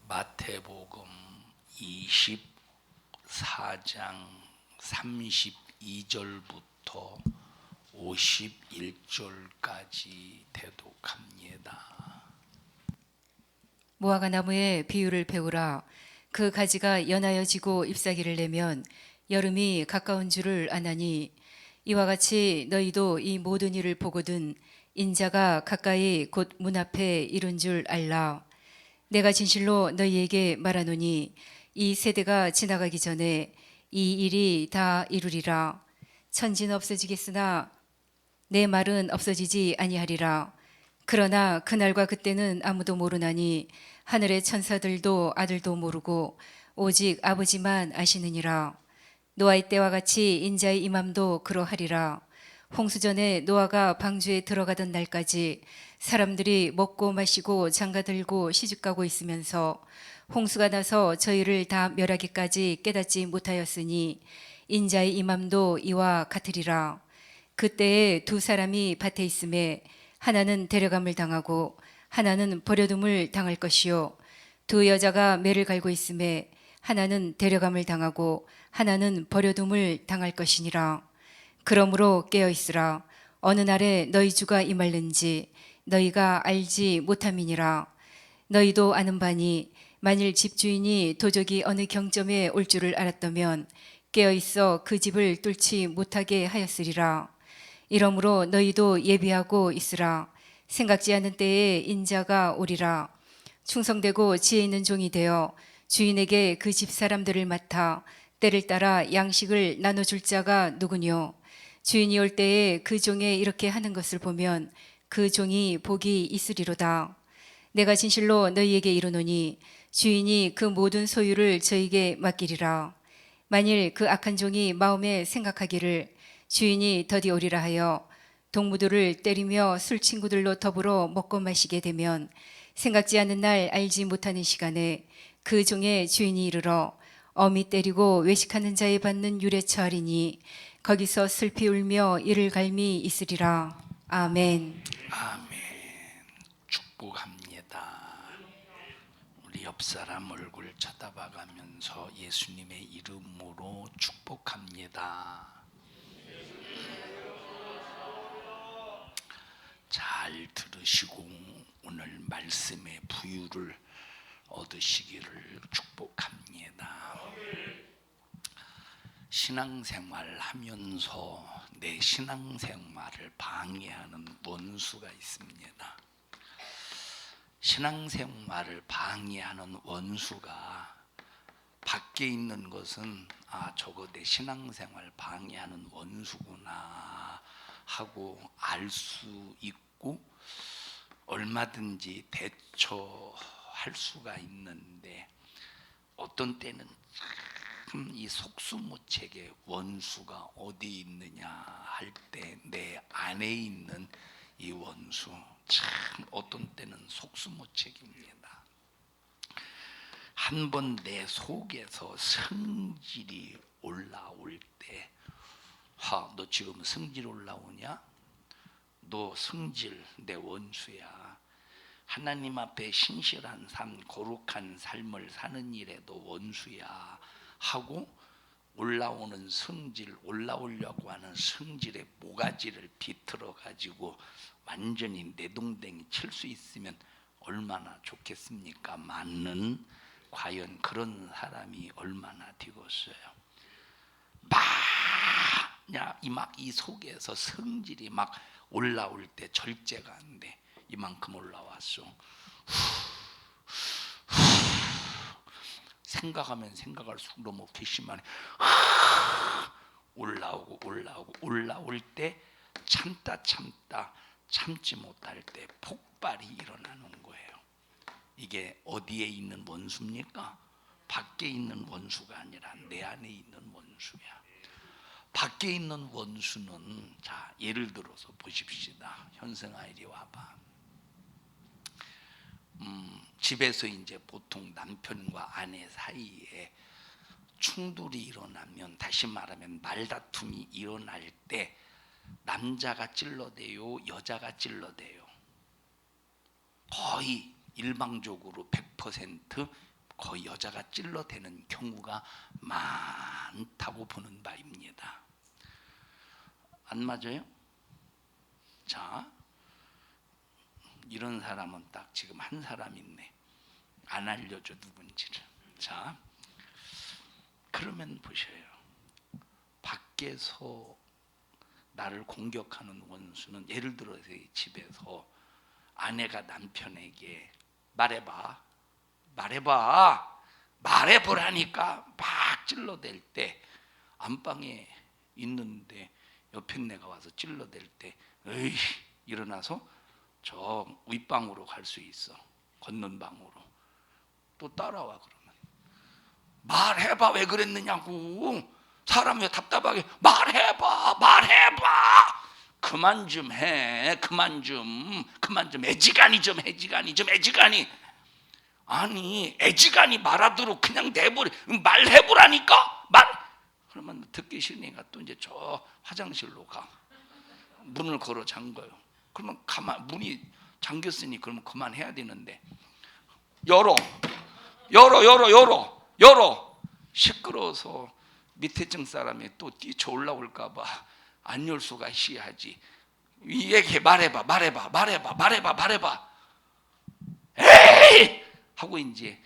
마태복음 24장 32절부터 51절까지 대독합니다. 무화과 나무의 비유를 배우라. 그 가지가 연하여 지고 잎사귀를 내면 여름이 가까운 줄을 아나니, 이와 같이 너희도 이 모든 일을 보거든 인자가 가까이 곧 문 앞에 이른 줄 알라. 내가 진실로 너희에게 말하노니 이 세대가 지나가기 전에 이 일이 다 이루리라. 천지는 없어지겠으나 내 말은 없어지지 아니하리라. 그러나 그날과 그때는 아무도 모르나니 하늘의 천사들도 아들도 모르고 오직 아버지만 아시느니라. 노아의 때와 같이 인자의 임함도 그러하리라. 홍수전에 노아가 방주에 들어가던 날까지 사람들이 먹고 마시고 장가들고 시집가고 있으면서 홍수가 나서 저희를 다 멸하기까지 깨닫지 못하였으니 인자의 임함도 이와 같으리라. 그때에 두 사람이 밭에 있음에 하나는 데려감을 당하고 하나는 버려둠을 당할 것이요, 두 여자가 매를 갈고 있음에 하나는 데려감을 당하고 하나는 버려둠을 당할 것이니라. 그러므로 깨어 있으라. 어느 날에 너희 주가 임할는지 너희가 알지 못함이니라. 너희도 아는 바니 만일 집주인이 도적이 어느 경점에 올 줄을 알았다면 깨어 있어 그 집을 뚫지 못하게 하였으리라. 이러므로 너희도 예비하고 있으라. 생각지 않은 때에 인자가 오리라. 충성되고 지혜 있는 종이 되어 주인에게 그 집 사람들을 맡아 때를 따라 양식을 나눠줄 자가 누구뇨? 주인이 올 때에 그 종에 이렇게 하는 것을 보면 그 종이 복이 있으리로다. 내가 진실로 너희에게 이르노니 주인이 그 모든 소유를 저에게 맡기리라. 만일 그 악한 종이 마음에 생각하기를 주인이 더디 오리라 하여 동무들을 때리며 술 친구들로 더불어 먹고 마시게 되면 생각지 않은 날 알지 못하는 시간에 그 종의 주인이 이르러 어미 때리고 외식하는 자에 받는 유래 처하리니 거기서 슬피 울며 이를 갈미 있으리라. 아멘. 아멘. 축복합니다. 우리 옆 사람 얼굴 쳐다봐가면서 예수님의 이름으로 축복합니다. 잘 들으시고 오늘 말씀의 부유를 얻으시기를 축복합니다. 신앙생활 하면서 내 신앙생활을 방해하는 원수가 있습니다. 신앙생활을 방해하는 원수가 밖에 있는 것은 저거 내 신앙생활 방해하는 원수구나 하고 알 수 있고 얼마든지 대처할 수가 있는데, 어떤 때는 참 이 속수무책의 원수가 어디 있느냐 할 때 내 안에 있는 이 원수, 참 어떤 때는 속수무책입니다. 한번 내 속에서 성질이 올라올 때, 너 지금 성질 올라오냐? 너 성질 내 원수야. 하나님 앞에 신실한 삶, 거룩한 삶을 사는 일에도 원수야 하고 올라오는 성질, 올라오려고 하는 성질의 모가지를 비틀어 가지고 완전히 내동댕이 칠 수 있으면 얼마나 좋겠습니까? 맞는 과연 그런 사람이 얼마나 되겠어요? 이 속에서 성질이 막 올라올 때 절제가 안 돼. 이만큼 올라왔어. 생각하면 생각할수록 너무 괘씸하네. 올라올 때 참지 못할 때 폭발이 일어나는 거예요. 이게 어디에 있는 원수입니까? 밖에 있는 원수가 아니라 내 안에 있는 원수야. 밖에 있는 원수는, 자, 예를 들어서 보십시다. 현승아 이리 와봐. 집에서 이제 보통 남편과 아내 사이에 충돌이 일어나면, 다시 말하면 말다툼이 일어날 때 남자가 찔러대요, 여자가 찔러대요? 거의 일방적으로 100% 거의 여자가 찔러대는 경우가 많다고 보는 바입니다. 안 맞아요? 자, 이런 사람은 딱 지금 한 사람 있네. 안 알려줘 누군지를. 자, 그러면 보셔요. 밖에서 나를 공격하는 원수는, 예를 들어서 집에서 아내가 남편에게 말해보라니까 막 찔러댈 때, 안방에 있는데 옆에 내가 와서 찔러댈 때 에이 일어나서 저 윗방으로 갈 수 있어. 걷는 방으로. 또 따라와. 그러면 말해봐, 왜 그랬느냐고. 사람이 왜 답답하게 말해봐. 그만 좀 해. 그만 좀 애지간히 아니 애지간히 말하도록 그냥 내버려. 말해보라니까. 그러면 듣기 싫으니까 또 이제 저 화장실로 가. 문을 걸어 잠궈요. 그러면 문이 잠겼으니 그러면 그만해야 되는데 열어. 시끄러워서 밑에 층 사람이 또 뛰쳐 올라올까 봐 안 열 수가 시하지. 얘기해. 말해봐. 에이! 하고 이제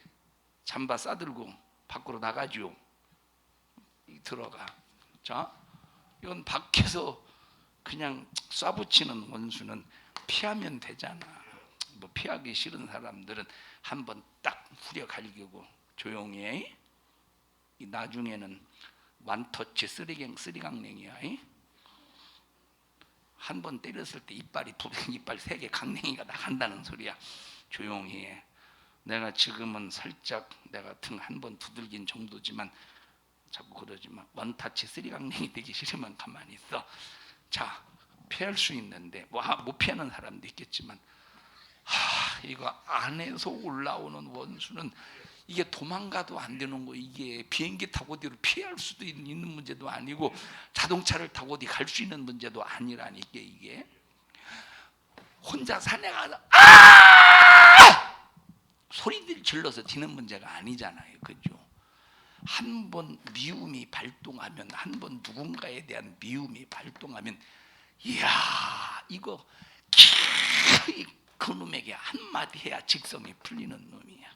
잠바 싸들고 밖으로 나가죠. 들어가. 자, 이건 밖에서 그냥 쏴붙이는 원수는 피하면 되잖아. 뭐 피하기 싫은 사람들은 한번 딱 후려 갈기고 조용히 해. 나중에는 완터치 쓰리강냉이야. 한 번 때렸을 때 이빨 3개 강냉이가 나간다는 소리야. 조용히 해. 내가 지금은 살짝 내가 등 한 번 두들긴 정도지만 자꾸 그러지 마. 원타치 쓰리강냉이 되기 싫으면 가만히 있어. 자, 피할 수 있는데 못 피하는 사람도 있겠지만 이거 안에서 올라오는 원수는 이게 도망가도 안 되는 거. 이게 비행기 타고 어디로 피할 수도 있는 문제도 아니고 자동차를 타고 어디 갈 수 있는 문제도 아니라니까. 이게 혼자 산에 가서 소리들 질러서 지는 문제가 아니잖아요. 그죠? 한 번 미움이 발동하면, 한 번 누군가에 대한 미움이 발동하면, 이야, 이거 그 놈에게 한마디 해야 직성이 풀리는 놈이야.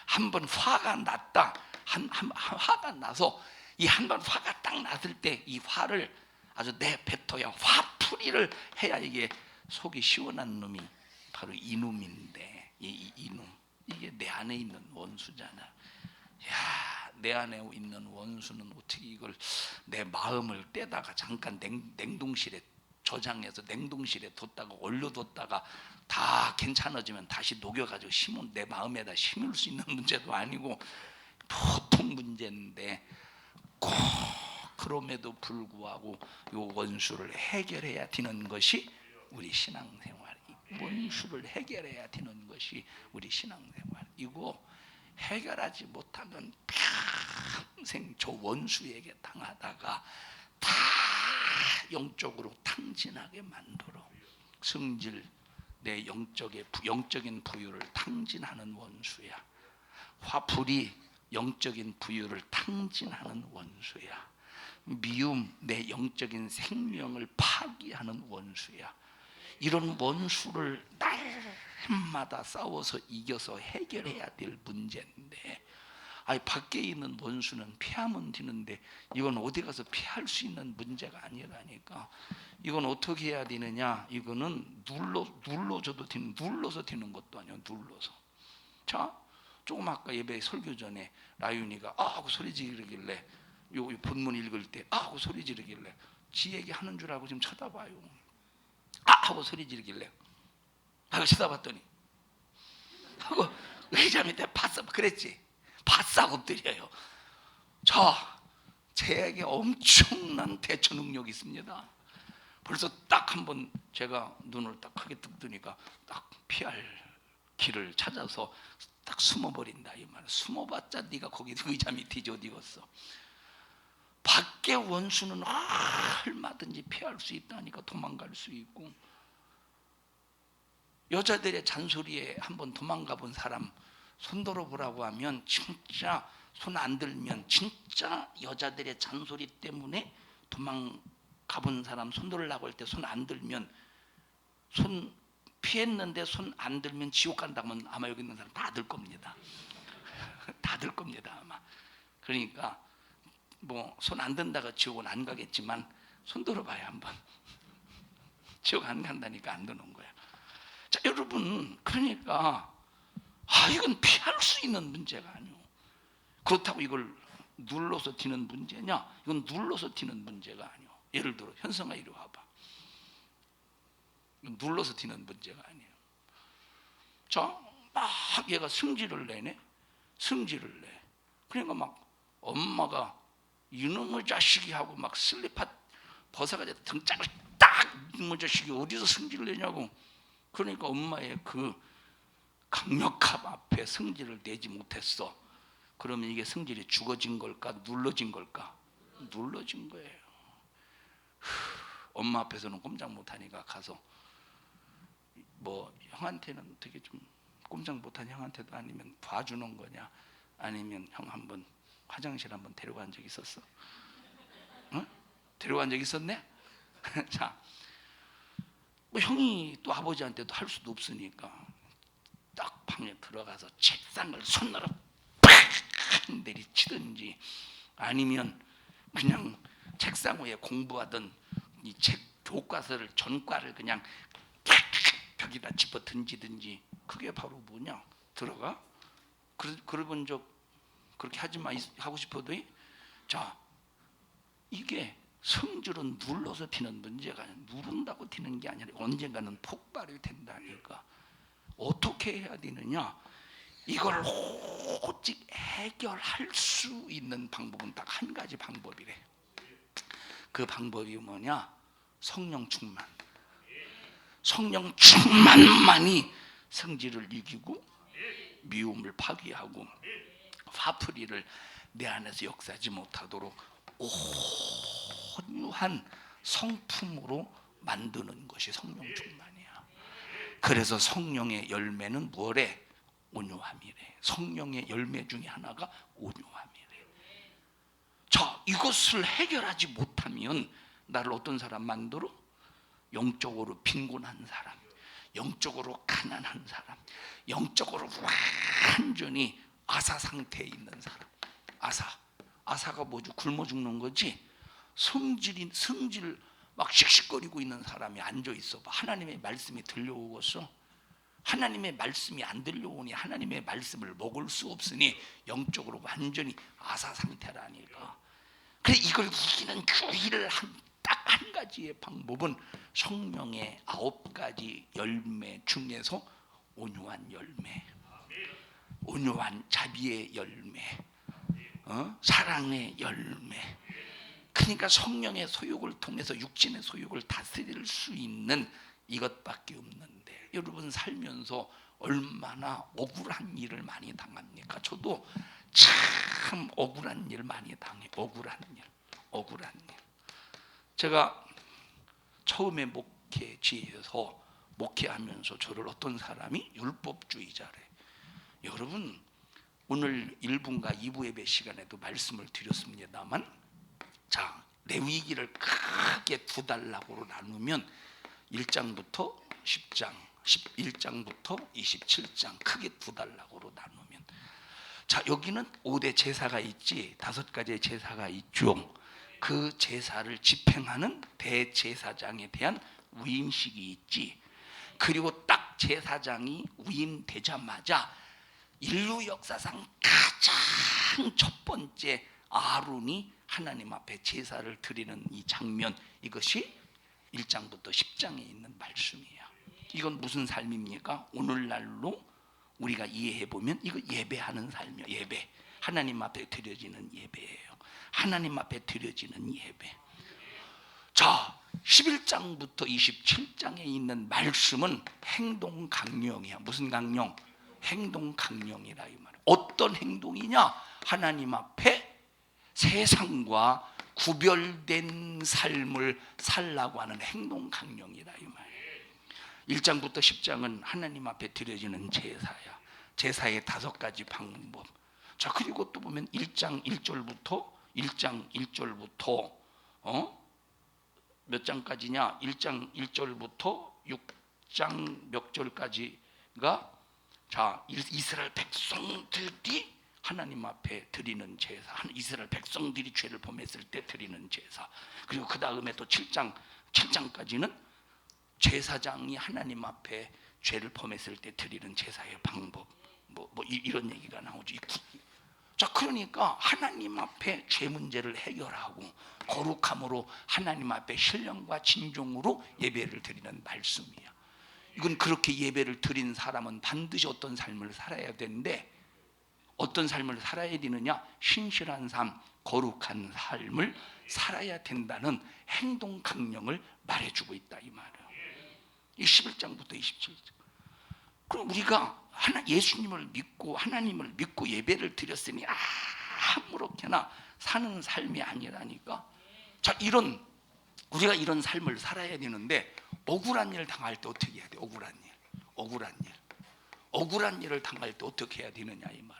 한 번 화가 났다. 화가 나서 이 한 번 화가 딱 났을 때 이 화를 아주 내뱉어야 화풀이를 해야 이게 속이 시원한 놈이 바로 이 놈인데, 이놈, 이게 내 안에 있는 원수잖아. 야, 내 안에 있는 원수는 어떻게 이걸 내 마음을 떼다가 잠깐 냉동실에 저장해서 냉동실에 뒀다가 얼려뒀다가 다 괜찮아지면 다시 녹여가지고 내 마음에다 심을 수 있는 문제도 아니고 보통 문제인데, 꼭 그럼에도 불구하고 이 원수를 해결해야 되는 것이 우리 신앙생활. 원수를 해결해야 되는 것이 우리 신앙생활. 이거 해결하지 못하면 평생 저 원수에게 당하다가 다 영적으로 탕진하게 만들어. 성질, 내 영적인 부유를 탕진하는 원수야. 화풀이, 영적인 부유를 탕진하는 원수야. 미움, 내 영적인 생명을 파기하는 원수야. 이런 원수를 날마다 싸워서 이겨서 해결해야 될 문제인데, 밖에 있는 원수는 피하면 되는데 이건 어디 가서 피할 수 있는 문제가 아니라니까. 이건 어떻게 해야 되느냐? 이거는 눌러줘도 되는, 눌러서 되는 것도 아니야. 눌러서. 자, 조금 아까 예배 설교 전에 라윤이가 하고 소리 지르길래, 요 본문 읽을 때 하고 소리 지르길래 지 얘기 하는 줄 알고 지금 쳐다봐요. 하고 소리 지르길래 하고 쳐다봤더니 하고 의자 밑에 바싹 그랬지. 바싹 엎드려요. 제게 엄청난 대처 능력이 있습니다. 벌써 딱 한번 제가 눈을 딱 크게 뜨니까 딱 피할 길을 찾아서 딱 숨어버린다 이 말. 숨어봤자 네가 거기 의자 밑이지 어디 갔어. 밖에 원수는 얼마든지 피할 수 있다니까. 도망갈 수 있고. 여자들의 잔소리에 한번 도망가 본 사람 손 들어보라고 하면 진짜 손 안 들면 진짜 여자들의 잔소리 때문에 도망가본 사람 손 들으려고 할 때 손 안 들면 손 피했는데 손 안 들면 지옥 간다고 하면 아마 여기 있는 사람 다 들 겁니다. 다 들 겁니다 아마. 그러니까 뭐 손 안 든다가 지옥은 안 가겠지만 손 들어봐야 한번. 지옥 안 간다니까 안 드는 거야. 자 여러분, 그러니까 이건 피할 수 있는 문제가 아니오. 그렇다고 이걸 눌러서 튀는 문제냐? 이건 눌러서 튀는 문제가 아니오. 예를 들어 현성아 이리 와봐. 이건 눌러서 튀는 문제가 아니에요. 자, 막 얘가 승질을 내네. 승질을 내. 그러니까 막 엄마가 이놈의 자식이 하고 막 슬리퍼 벗어가지고 등짝을 딱 이놈의 자식이 어디서 승질을 내냐고. 그러니까 엄마의 그 강력함 앞에 승질을 내지 못했어. 그러면 이게 승질이 죽어진 걸까? 눌러진 걸까? 눌러진 거예요. 엄마 앞에서는 꼼짝 못하니까 가서 뭐 형한테는 되게 좀 꼼짝 못한 형한테도 아니면 봐주는 거냐, 아니면 형 한번 화장실 한번 데려간 적 있었어? 응? 데려간 적 있었네? 자, 뭐 형이 또 아버지한테도 할 수도 없으니까 딱 방에 들어가서 책상을 손으로 팍 내리치든지, 아니면 그냥 책상 위에 공부하던 이 책 교과서를 전과를 그냥 팍 벽에다 집어 던지든지. 그게 바로 뭐냐? 들어가? 그래본 적 그렇게 하지 마 하고 싶어도. 자, 이게 성질은 눌러서 튀는 문제가 아니라 누른다고 튀는 게 아니라 언젠가는 폭발이 된다니까. 어떻게 해야 되느냐? 이걸 오직 해결할 수 있는 방법은 딱 한 가지 방법이래. 그 방법이 뭐냐? 성령 충만. 성령 충만만이 성질을 이기고 미움을 파괴하고 화풀이를 내 안에서 역사하지 못하도록 온유한 성품으로 만드는 것이 성령 충만이야. 그래서 성령의 열매는 뭐래? 온유함이래. 성령의 열매 중에 하나가 온유함이래. 자, 이것을 해결하지 못하면 나를 어떤 사람 만들어? 영적으로 빈곤한 사람, 영적으로 가난한 사람, 영적으로 완전히 아사 상태에 있는 사람. 아사가 뭐죠? 굶어 죽는 거지. 성질 막 씩씩거리고 있는 사람이 앉아 있어 봐. 하나님의 말씀이 들려오겠어? 하나님의 말씀이 안 들려오니 하나님의 말씀을 먹을 수 없으니 영적으로 완전히 아사 상태라니까. 그래, 이걸 이기는 유일한 딱 한 가지의 방법은 성령의 9가지 열매 중에서 온유한 열매, 온유한 자비의 열매, 사랑의 열매. 그러니까 성령의 소욕을 통해서 육신의 소욕을 다스릴 수 있는 이것밖에 없는데, 여러분 살면서 얼마나 억울한 일을 많이 당합니까? 저도 참 억울한 일 많이 당해. 억울한 일. 제가 처음에 목회지에서 목회하면서 저를 어떤 사람이 율법주의자래. 여러분, 오늘 1부인가 2부 예배 시간에도 말씀을 드렸습니다만, 자, 레위기를 크게 두 단락으로 나누면 1장부터 10장, 11장부터 27장 크게 두 단락으로 나누면, 자, 여기는 5대 제사가 있지, 5가지의 제사가 있죠. 그 제사를 집행하는 대제사장에 대한 위임식이 있지. 그리고 딱 제사장이 위임되자마자 인류 역사상 가장 첫 번째 아론이 하나님 앞에 제사를 드리는 이 장면, 이것이 1장부터 10장에 있는 말씀이에요. 이건 무슨 삶입니까? 오늘날로 우리가 이해해 보면 이거 예배하는 삶이에요. 예배, 하나님 앞에 드려지는 예배예요. 하나님 앞에 드려지는 예배. 자, 11장부터 27장에 있는 말씀은 행동 강령이야. 무슨 강령? 행동 강령이라 이 말이야. 어떤 행동이냐? 하나님 앞에 세상과 구별된 삶을 살라고 하는 행동 강령이라 이 말이에요. 1장부터 10장은 하나님 앞에 드려지는 제사야. 제사의 5가지 방법. 자, 그리고 또 보면 1장 1절부터 몇 장까지냐? 1장 1절부터 6장 몇 절까지가 자, 이스라엘 백성들이 하나님 앞에 드리는 제사, 이스라엘 백성들이 죄를 범했을 때 드리는 제사. 그리고 그 다음에 또 7장까지는 제사장이 하나님 앞에 죄를 범했을 때 드리는 제사의 방법. 이런 얘기가 나오죠. 자, 그러니까 하나님 앞에 죄 문제를 해결하고 거룩함으로 하나님 앞에 신령과 진정으로 예배를 드리는 말씀이야. 이건 그렇게 예배를 드린 사람은 반드시 어떤 삶을 살아야 되는데, 어떤 삶을 살아야 되느냐? 신실한 삶, 거룩한 삶을 살아야 된다는 행동 강령을 말해주고 있다, 이 말이에요. 이 11장부터 27장. 그럼 우리가 예수님을 믿고 하나님을 믿고 예배를 드렸으니 아무렇게나 사는 삶이 아니라니까. 자, 우리가 이런 삶을 살아야 되는데, 억울한 일을 당할 때 어떻게 해야 돼? 억울한 일을 당할 때 어떻게 해야 되느냐, 이 말.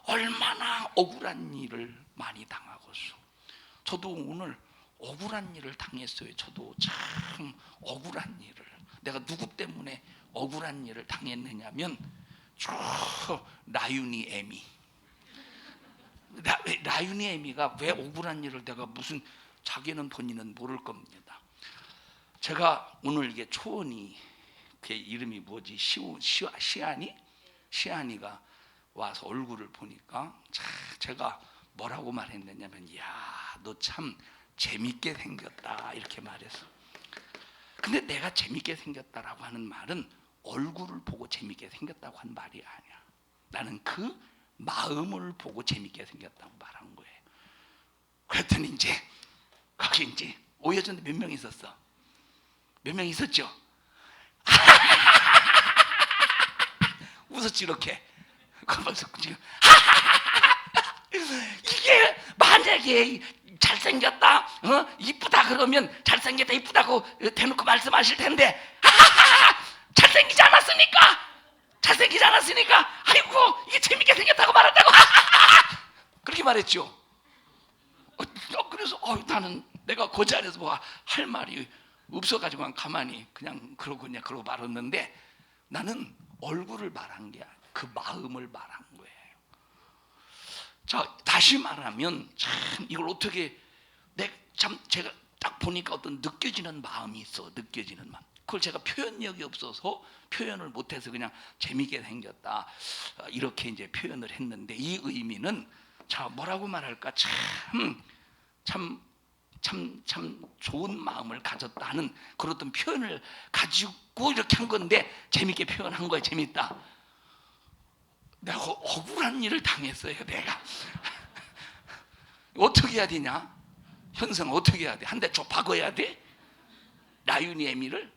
얼마나 억울한 일을 많이 당하고서. 저도 오늘 억울한 일을 당했어요. 저도 참 억울한 일을. 내가 누구 때문에 억울한 일을 당했느냐면, 라윤이 애미. 라윤이 애미가 왜 억울한 일을, 내가 무슨, 자기는 본인은 모를 겁니다. 제가 오늘 이게 초원이, 그 이름이 뭐지? 시안이가 와서 얼굴을 보니까 제가 뭐라고 말했느냐면, 야, 너 참 재밌게 생겼다, 이렇게 말했어. 근데 내가 재밌게 생겼다라고 하는 말은 얼굴을 보고 재밌게 생겼다고 한 말이 아니야. 나는 그 마음을 보고 재밌게 생겼다고 말한 거예요. 그랬더니 거기 오해전에 몇 명 있었어? 몇 명 있었죠? 웃었지, 이렇게. 지금 이게 만약에 잘생겼다, 이쁘다 그러면 잘생겼다, 이쁘다고 대놓고 말씀하실 텐데, 잘생기지 않았으니까 아이고 이게 재밌게 생겼다고 말한다고 그렇게 말했죠. 그래서 나는 내가 그 자리에서 뭐 할 말이 없어가지고 가만히 그러고 말았는데, 나는 얼굴을 말한 게 아니야. 그 마음을 말한 거예요. 자, 다시 말하면 참 이걸 어떻게, 제가 딱 보니까 어떤 느껴지는 마음이 있어. 느껴지는 마음. 그걸 제가 표현력이 없어서 표현을 못해서 그냥 재미있게 생겼다, 이렇게 표현을 했는데, 이 의미는 자, 뭐라고 말할까? 참 좋은 마음을 가졌다는 그런 어떤 표현을 가지고 이렇게 한 건데, 재밌게 표현한 거예요. 재밌다. 내가 억울한 일을 당했어요. 내가 어떻게 해야 되냐? 현성 어떻게 해야 돼? 한 대 줘 박아야 돼? 라윤이 애미를?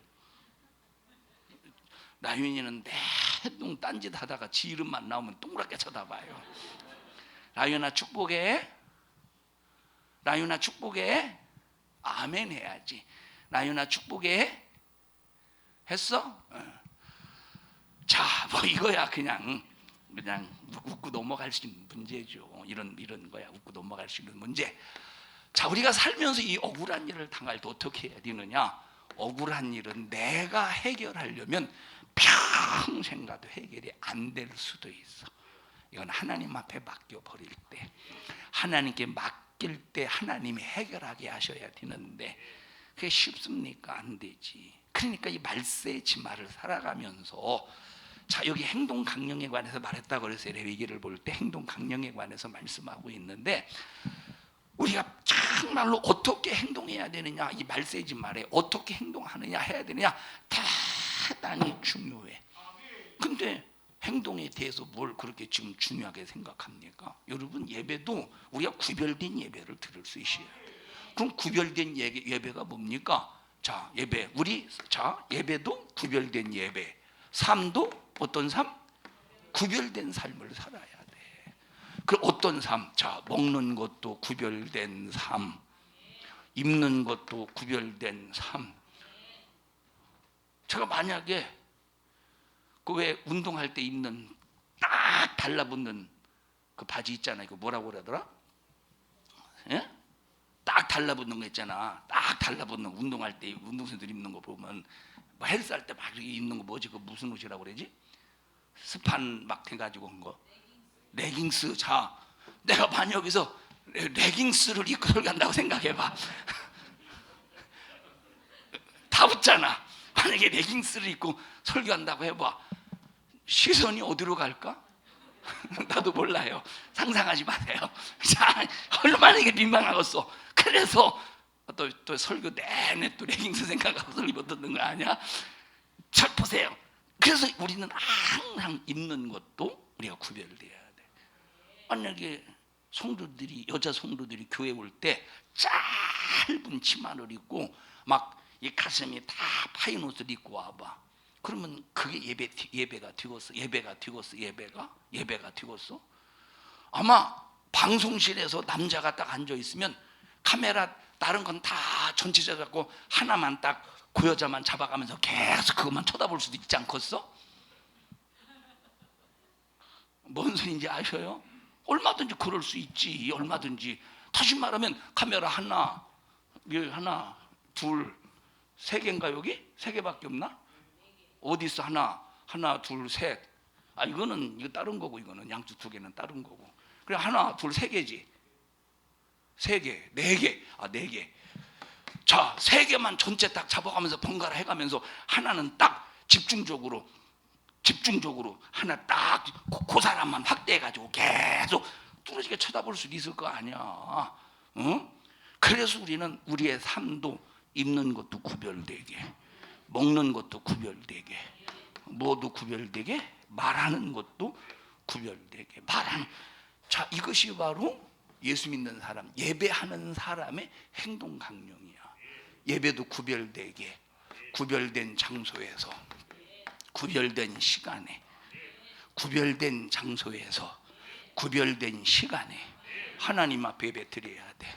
라윤이는 내동 딴짓 하다가 지 이름만 나오면 동그랗게 쳐다봐요. 라윤아 축복해. 라윤아 축복해. 아멘 해야지. 라윤아 축복해. 했어? 자, 뭐 이거야 그냥 웃고 넘어갈 수 있는 문제죠. 이런 거야. 웃고 넘어갈 수 있는 문제. 자, 우리가 살면서 이 억울한 일을 당할 때 어떻게 해야 되느냐? 억울한 일은 내가 해결하려면 평생 가도 해결이 안 될 수도 있어. 이건 하나님 앞에 맡겨버릴 때, 하나님께 맡길 때 하나님이 해결하게 하셔야 되는데, 그게 쉽습니까? 안 되지. 그러니까 이 말세의 진말을 살아가면서, 자, 여기 행동 강령에 관해서 말했다고 그래서 레위기를 볼 때 행동 강령에 관해서 말씀하고 있는데, 우리가 정말로 어떻게 행동해야 되느냐, 이 말세의 진말에 어떻게 행동하느냐 해야 되느냐 대단히 중요해. 근데 행동에 대해서 뭘 그렇게 지금 중요하게 생각합니까? 여러분, 예배도 우리가 구별된 예배를 드릴 수 있어요. 그럼 구별된 예배가 뭡니까? 자, 예배도 구별된 예배, 삶도 어떤 삶? 구별된 삶을 살아야 돼. 그 어떤 삶? 자, 먹는 것도 구별된 삶, 입는 것도 구별된 삶. 제가 만약에 그 왜 운동할 때 입는 딱 달라붙는 그 바지 있잖아요. 그 뭐라고 그러더라? 예? 딱 달라붙는 거 있잖아. 딱 달라붙는 운동할 때 운동선수들 입는 거 보면 뭐 헬스할 때 막 이렇게 입는 거 뭐지? 그 무슨 옷이라고 그러지? 스판 막 해가지고 한 거. 레깅스. 자, 내가 만약 여기서 레깅스를 입고 설교한다고 생각해봐. 다 붙잖아. 만약에 레깅스를 입고 설교한다고 해봐. 시선이 어디로 갈까? 나도 몰라요. 상상하지 마세요. 자, 얼마나 이게 민망하겠어. 그래서 또 설교 내내 또 레깅스 생각하고 설교 못 듣는 거 아니야? 자, 보세요. 그래서 우리는 항상 입는 것도 우리가 구별돼야 돼. 만약에 성도들이, 여자 성도들이 교회 올 때 짧은 치마를 입고 막 이 가슴이 다 파인 옷을 입고 와봐. 그러면 그게 예배가 되겠어? 예배가 되겠어? 아마 방송실에서 남자가 딱 앉아 있으면 카메라 다른 건 다 전체 잡고 하나만 딱 그 여자만 잡아가면서 계속 그것만 쳐다볼 수도 있지 않겠어? 뭔 소리인지 아셔요? 얼마든지 그럴 수 있지. 얼마든지. 다시 말하면 카메라 하나, 둘, 세 개인가 여기? 세 개밖에 없나? 어디 있어? 하나, 둘, 셋. 아, 이거 다른 거고, 이거는 양쪽 두 개는 다른 거고. 그래, 하나, 둘, 세 개지. 세 개, 네 개. 아, 네 개. 자, 세 개만 전체 딱 잡아가면서 번갈아 해가면서 하나는 딱 집중적으로 하나 딱 그 사람만 확대해가지고 계속 뚫어지게 쳐다볼 수 있을 거 아니야. 응? 그래서 우리는 우리의 삶도 입는 것도 구별되게, 먹는 것도 구별되게, 뭐도 구별되게, 말하는 것도 구별되게, 말하는. 자, 이것이 바로 예수 믿는 사람, 예배하는 사람의 행동 강령이야. 예배도 구별되게, 구별된 장소에서, 구별된 시간에, 구별된 장소에서, 구별된 시간에 하나님 앞에 예배 드려야 돼.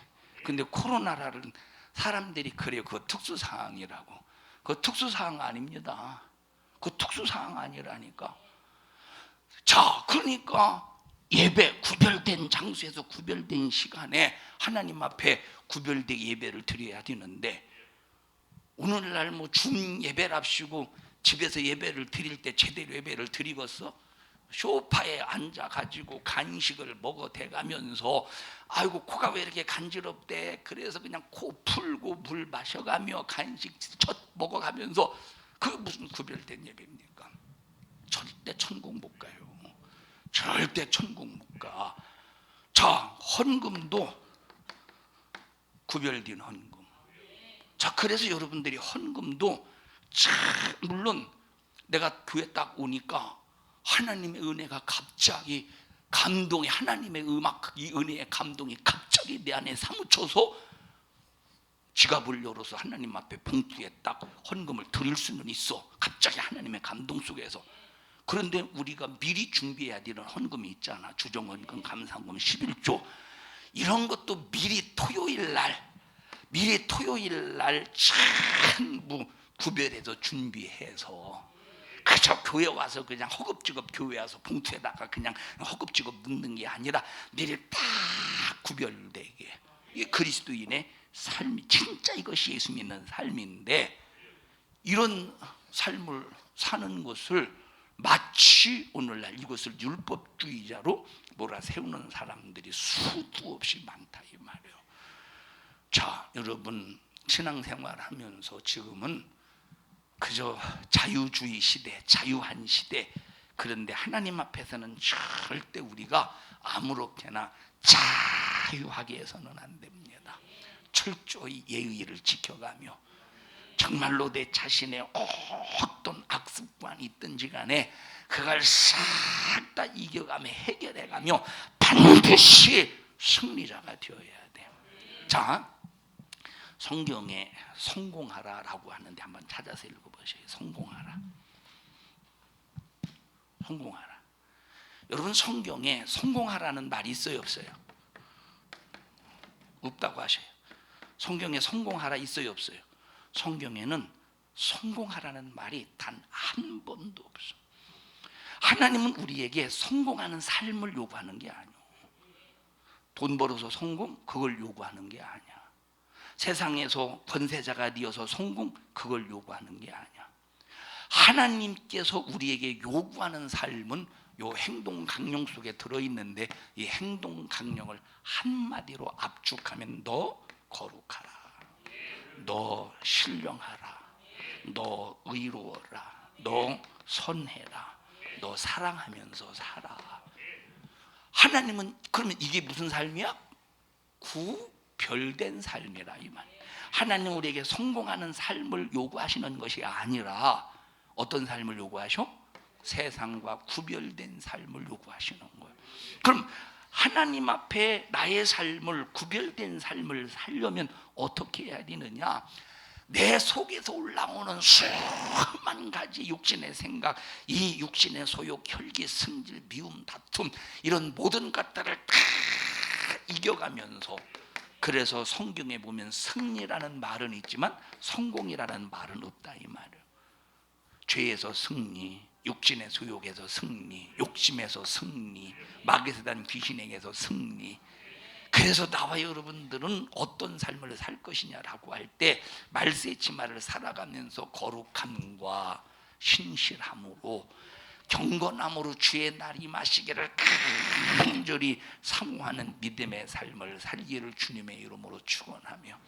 근데 코로나라는 사람들이 그래요. 그거 특수사항이라고. 그거 특수사항 아닙니다. 그거 특수사항 아니라니까. 자, 그러니까 예배, 구별된 장소에서 구별된 시간에 하나님 앞에 구별되게 예배를 드려야 되는데, 오늘날 뭐 줌 예배랍시고 집에서 예배를 드릴 때 제대로 예배를 드리겠어? 소파에 앉아가지고 간식을 먹어 대가면서, 아이고 코가 왜 이렇게 간지럽대, 그래서 그냥 코 풀고 물 마셔가며 간식 첫 먹어가면서, 그게 무슨 구별된 예배입니까? 절대 천국 못 가요. 절대 천국 못 가. 자, 헌금도 구별된 헌금. 자, 그래서 여러분들이 헌금도 물론 내가 교회 딱 오니까 하나님의 은혜가 갑자기, 감동이, 하나님의 이 은혜의 감동이 갑자기 내 안에 사무쳐서 지갑을 열어서 하나님 앞에 봉투에 딱 헌금을 드릴 수는 있어. 갑자기 하나님의 감동 속에서. 그런데 우리가 미리 준비해야 되는 헌금이 있잖아. 주정헌금, 감사헌금, 11조. 이런 것도 미리 토요일 날 전부 구별해서 준비해서, 그저 교회 와서 그냥 허겁지겁 교회 와서 봉투에다가 그냥 허겁지겁 넣는 게 아니라 미리 딱 구별되게. 이 그리스도인의 삶이, 진짜 이것이 예수 믿는 삶인데, 이런 삶을 사는 것을 마치 오늘날 이것을 율법주의자로 몰아세우는 사람들이 수도 없이 많다 이 말이에요. 자, 여러분 신앙생활 하면서 지금은 그저 자유주의 시대, 자유한 시대. 그런데 하나님 앞에서는 절대 우리가 아무렇게나 자유하게 해서는 안 됩니다. 철저히 예의를 지켜가며, 정말로 내 자신의 어떤 악습관이 있든지 간에 그걸 싹 다 이겨가며 해결해가며 반드시 승리자가 되어야 돼. 자, 성경에 성공하라라고 하는데 한번 찾아서 읽어보세요. 성공하라. 여러분, 성경에 성공하라는 말이 있어요, 없어요? 없다고 하셔요. 성경에 성공하라 있어요, 없어요? 성경에는 성공하라는 말이 단 한 번도 없어. 하나님은 우리에게 성공하는 삶을 요구하는 게 아니에요. 돈 벌어서 성공? 그걸 요구하는 게 아니야. 세상에서 권세자가 되어서 성공? 그걸 요구하는 게 아니야. 하나님께서 우리에게 요구하는 삶은 요 행동 강령 속에 들어있는데, 이 행동 강령을 한마디로 압축하면 너 거룩하라, 너 신령하라, 너 의로워라, 너 선해라, 너 사랑하면서 살아. 하나님은 그러면 이게 무슨 삶이야? 구별된 삶이라 이 말. 하나님 우리에게 성공하는 삶을 요구하시는 것이 아니라 어떤 삶을 요구하셔? 세상과 구별된 삶을 요구하시는 거예요. 그럼 하나님 앞에 나의 삶을, 구별된 삶을 살려면 어떻게 해야 되느냐? 내 속에서 올라오는 수만 가지 육신의 생각, 이 육신의 소욕, 혈기, 승질, 미움, 다툼, 이런 모든 것들을 다 이겨가면서, 그래서 성경에 보면 승리라는 말은 있지만 성공이라는 말은 없다 이 말이에요. 죄에서 승리, 육신의 소욕에서 승리, 욕심에서 승리, 마귀에서 난 귀신에게서 승리. 그래서 나와 여러분들은 어떤 삶을 살 것이냐라고 할 때 말세의 치마를 살아가면서 거룩함과 신실함으로 경건함으로 주의 날이 마시기를 간절히 사모하는 믿음의 삶을 살기를 주님의 이름으로 축원하며,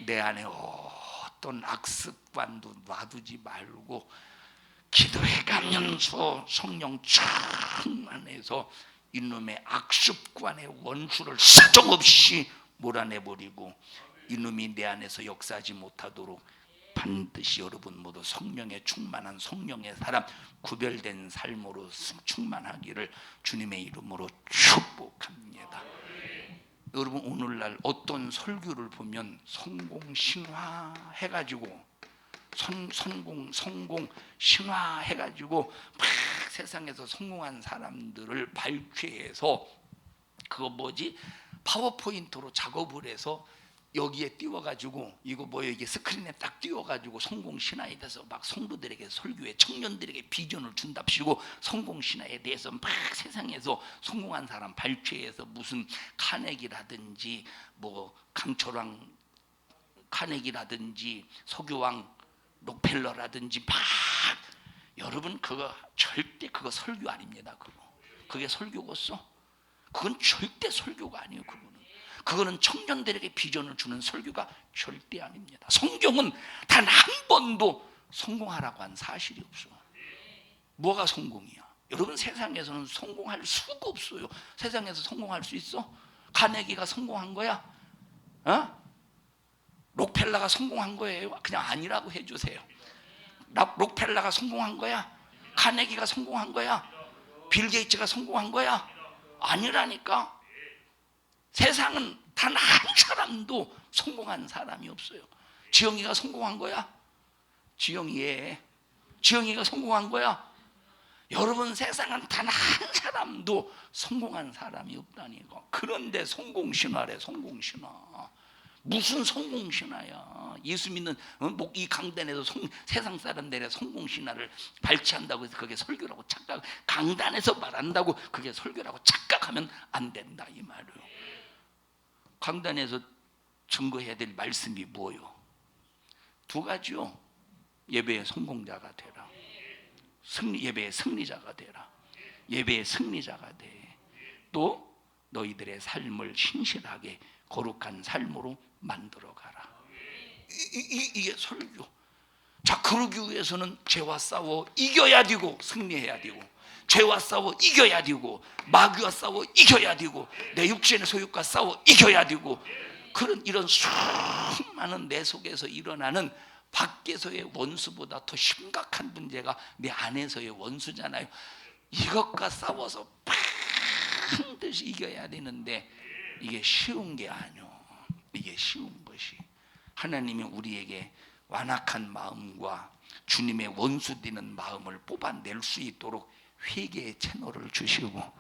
내 안에 어떤 악습관도 놔두지 말고 기도해가면서 성령 충만해서 이놈의 악습관의 원수를 사정없이 몰아내버리고 이놈이 내 안에서 역사하지 못하도록 반드시 여러분 모두 성령에 충만한 성령의 사람, 구별된 삶으로 충만하기를 주님의 이름으로 축복합니다. 여러분 오늘날 어떤 설교를 보면 성공 신화 해가지고 성공 신화 해가지고 막 세상에서 성공한 사람들을 발췌해서 그거 뭐지? 파워포인트로 작업을 해서 여기에 띄워가지고 이거 뭐예요? 이게 스크린에 딱 띄워가지고 성공 신화에 대해서 막 성도들에게 설교해, 청년들에게 비전을 준답시고 성공 신화에 대해서 막 세상에서 성공한 사람 발췌해서 무슨 카네기라든지 뭐 강철왕 카네기라든지 석유왕 록펠러라든지 막, 여러분 그거 절대 그거 설교 아닙니다. 그게 설교겠어? 그건 절대 설교가 아니에요. 그거는 청년들에게 비전을 주는 설교가 절대 아닙니다. 성경은 단 한 번도 성공하라고 한 사실이 없어. 뭐가 성공이야? 여러분 세상에서는 성공할 수가 없어요. 세상에서 성공할 수 있어? 카네기가 성공한 거야? 록펠러가 성공한 거예요? 그냥 아니라고 해주세요. 록펠러가 성공한 거야? 카네기가 성공한 거야? 빌 게이츠가 성공한 거야? 아니라니까. 세상은 단 한 사람도 성공한 사람이 없어요. 지영이가 성공한 거야? 지영이가 성공한 거야? 여러분 세상은 단 한 사람도 성공한 사람이 없다니까. 그런데 성공신화래. 성공신화 무슨 성공신화야? 예수 믿는 이 강단에서 세상 사람들의 성공신화를 발췌한다고 해서 그게 설교라고 착각, 강단에서 말한다고 그게 설교라고 착각하면 안 된다 이 말이에요. 강단에서 증거해야 될 말씀이 뭐요? 두 가지요. 예배의 성공자가 되라. 예배의 승리자가 되라. 예배의 승리자가 돼. 또 너희들의 삶을 신실하게 거룩한 삶으로 만들어 가라. 이게 설교. 자, 그러기 위해서는 죄와 싸워 이겨야 되고 승리해야 되고, 죄와 싸워 이겨야 되고, 마귀와 싸워 이겨야 되고, 내 육신의 소욕과 싸워 이겨야 되고, 그런 이런 수많은 내 속에서 일어나는 밖에서의 원수보다 더 심각한 문제가 내 안에서의 원수잖아요. 이것과 싸워서 반드시 이겨야 되는데 이게 쉬운 게 아니요. 이게 쉬운 것이, 하나님이 우리에게 완악한 마음과 주님의 원수 되는 마음을 뽑아낼 수 있도록 회개의 채널을 주시고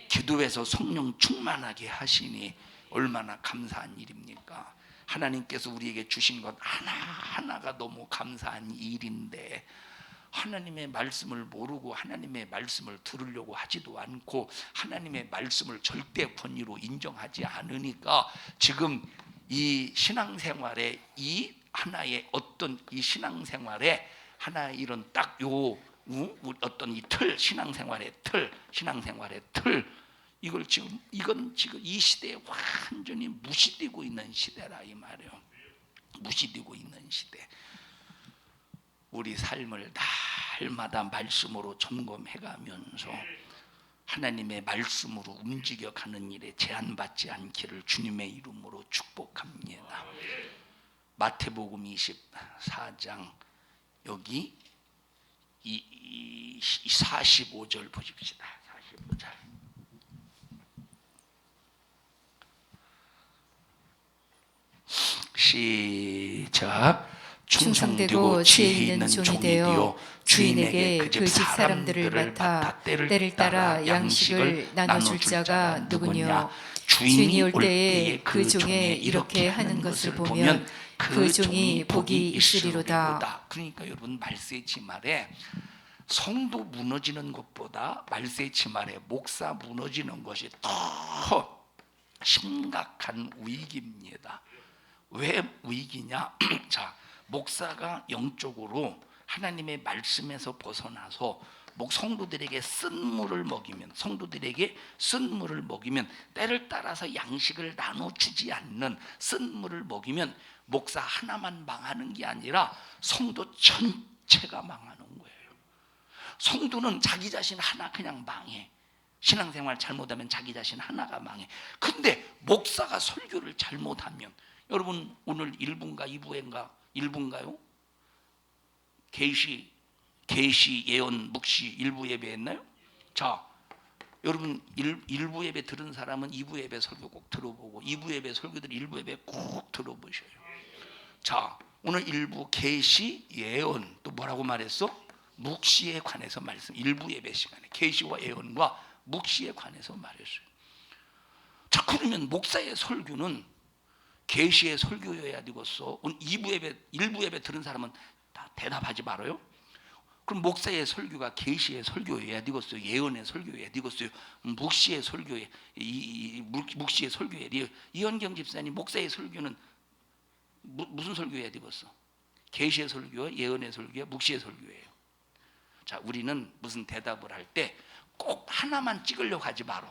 기도에서 성령 충만하게 하시니 얼마나 감사한 일입니까? 하나님께서 우리에게 주신 것 하나하나가 너무 감사한 일인데 하나님의 말씀을 모르고 하나님의 말씀을 들으려고 하지도 않고 하나님의 말씀을 절대 권위로 인정하지 않으니까 지금 이 신앙생활에 이 하나의 어떤 이 신앙생활에 하나의 이런 딱 요 어떤 이 틀, 신앙생활의 틀 이건 지금 이 시대에 완전히 무시되고 있는 시대라 이 말이에요. 무시되고 있는 시대. 우리 삶을 날마다 말씀으로 점검해가면서 하나님의 말씀으로 움직여가는 일에 제한받지 않기를 주님의 이름으로 축복합니다. 마태복음 24장 여기 이 45절 보십시다. 45절. 시작. 충성되고 지혜 있는 종이 되어 주인에게 그 집 사람들을 맡아 때를 따라 양식을 나눠줄 자가 누구냐. 주인이 올 때에 그 종에 이렇게 하는 것을 보면 그 종이 복이 있으리로다. 그러니까 여러분 말세의 치말에 성도 무너지는 것보다 말세의 치말에 목사 무너지는 것이 더 심각한 위기입니다. 왜 위기냐? 자, 목사가 영적으로 하나님의 말씀에서 벗어나서 성도들에게 쓴 물을 먹이면 때를 따라서 양식을 나눠주지 않는 쓴 물을 먹이면 목사 하나만 망하는 게 아니라 성도 전체가 망하는 거예요. 성도는 자기 자신 하나 그냥 망해. 신앙생활 잘못하면 자기 자신 하나가 망해. 근데 목사가 설교를 잘못하면 여러분 오늘 1부인가 2부인가요? 계시, 예언, 묵시 1부 예배 했나요? 자, 여러분 1부 예배 들은 사람은 2부 예배 설교 꼭 들어보고 2부 예배 설교들 1부 예배 꼭 들어보셔요. 자, 오늘 1부 계시, 예언 또 뭐라고 말했어? 묵시에 관해서 말씀. 1부 예배 시간에 계시와 예언과 묵시에 관해서 말했어요. 자, 그러면 목사의 설교는 계시의 설교여야 되겠어. 오늘 1부 예배 들은 사람은 다 대답하지 말아요. 그럼 목사의 설교가 계시의 설교여야 되겠어요. 예언의 설교여야 되겠어요. 묵시의 설교에 묵시의 설교에 이현경 집사님 목사의 설교는 무슨 설교여야 되겠어? 계시의 설교와 예언의 설교와 묵시의 설교예요. 자, 우리는 무슨 대답을 할 때 꼭 하나만 찍으려고 하지 말어.